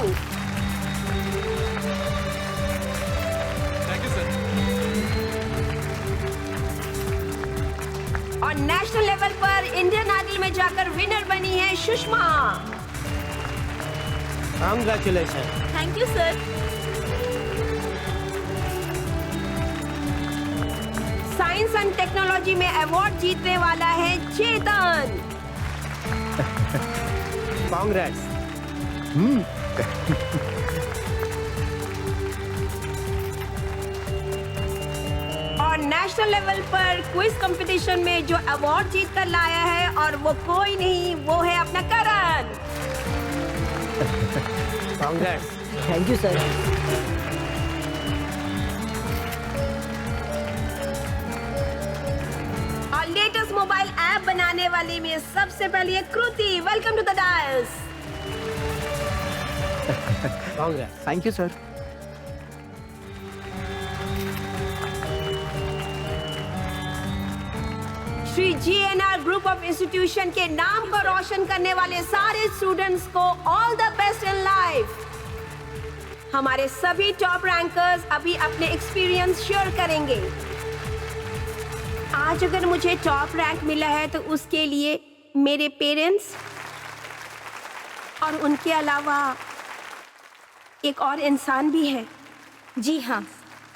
Thank you sir. और नेशनल लेवल पर इंडियन आइडल में जाकर विनर बनी है Sushma. Congratulation. Thank you sir. Science and technology में अवार्ड जीतने वाला है चेतन। कांग्रेस। और नेशनल लेवल पर क्विज कंपटीशन में जो अवार्ड जीत कर लाया है, और वो कोई नहीं, वो है अपना Karan. Congrats. Thank you sir. और लेटेस्ट मोबाइल ऐप बनाने वाली में सबसे पहले है Kriti. Welcome to the dais. Congrats. Thank you sir. Shri GNR group of institution के नाम को रोशन करने वाले सारे स्टूडेंट्स को all the best in life. हमारे सभी टॉप रैंकर्स अभी अपने एक्सपीरियंस शेयर करेंगे। आज अगर मुझे टॉप रैंक मिला है तो उसके लिए मेरे पेरेंट्स और उनके अलावा एक और इंसान भी है। जी हाँ,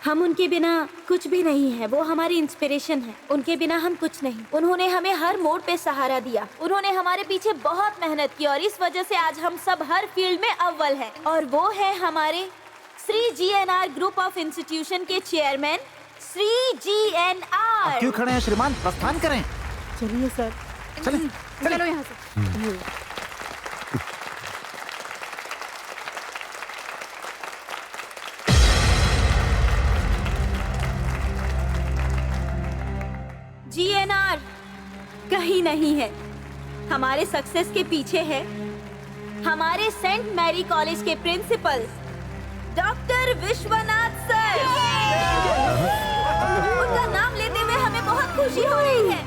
हम उनके बिना कुछ भी नहीं है। वो हमारी इंस्पिरेशन है। उनके बिना हम कुछ नहीं। उन्होंने हमें हर मोड़ पे सहारा दिया। उन्होंने हमारे पीछे बहुत मेहनत की और इस वजह से आज हम सब हर फील्ड में अव्वल हैं। और वो है हमारे Shri GNR group of institution के चेयरमैन श्री GNR। क्यों खड़े हैं श्रीमान, प्रस्थान करें। चलिए सर। चलें। चलो यहाँ से। GNR कहीं नहीं है। हमारे सक्सेस के पीछे है हमारे सेंट मैरी कॉलेज के प्रिंसिपल डॉक्टर विश्वनाथ सर। उनका नाम लेते हुए हमें बहुत खुशी हो रही है।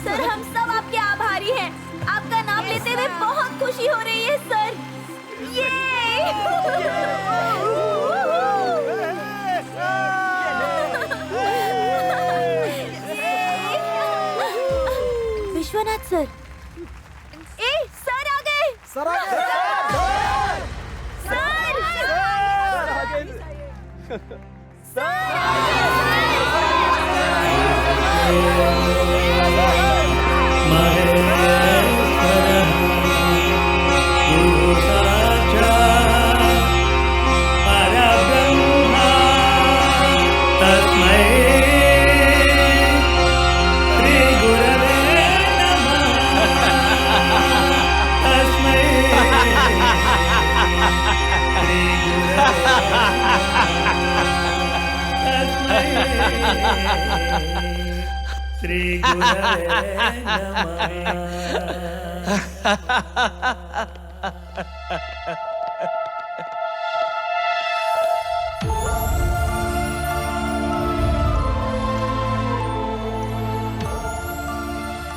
सर, हम सब आपके आभारी हैं। आपका नाम लेते हुए बहुत खुशी हो रही है सर। विश्वनाथ सर। सर आ गए। सर आ गए। श्री गुरवे नमः।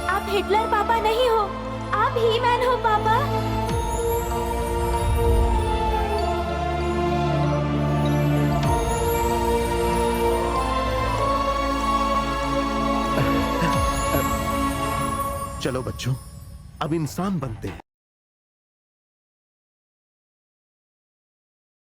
आप हिटलर पापा नहीं हो, आप ही मैन हो पापा। चलो बच्चों, अब इंसान बनते हैं।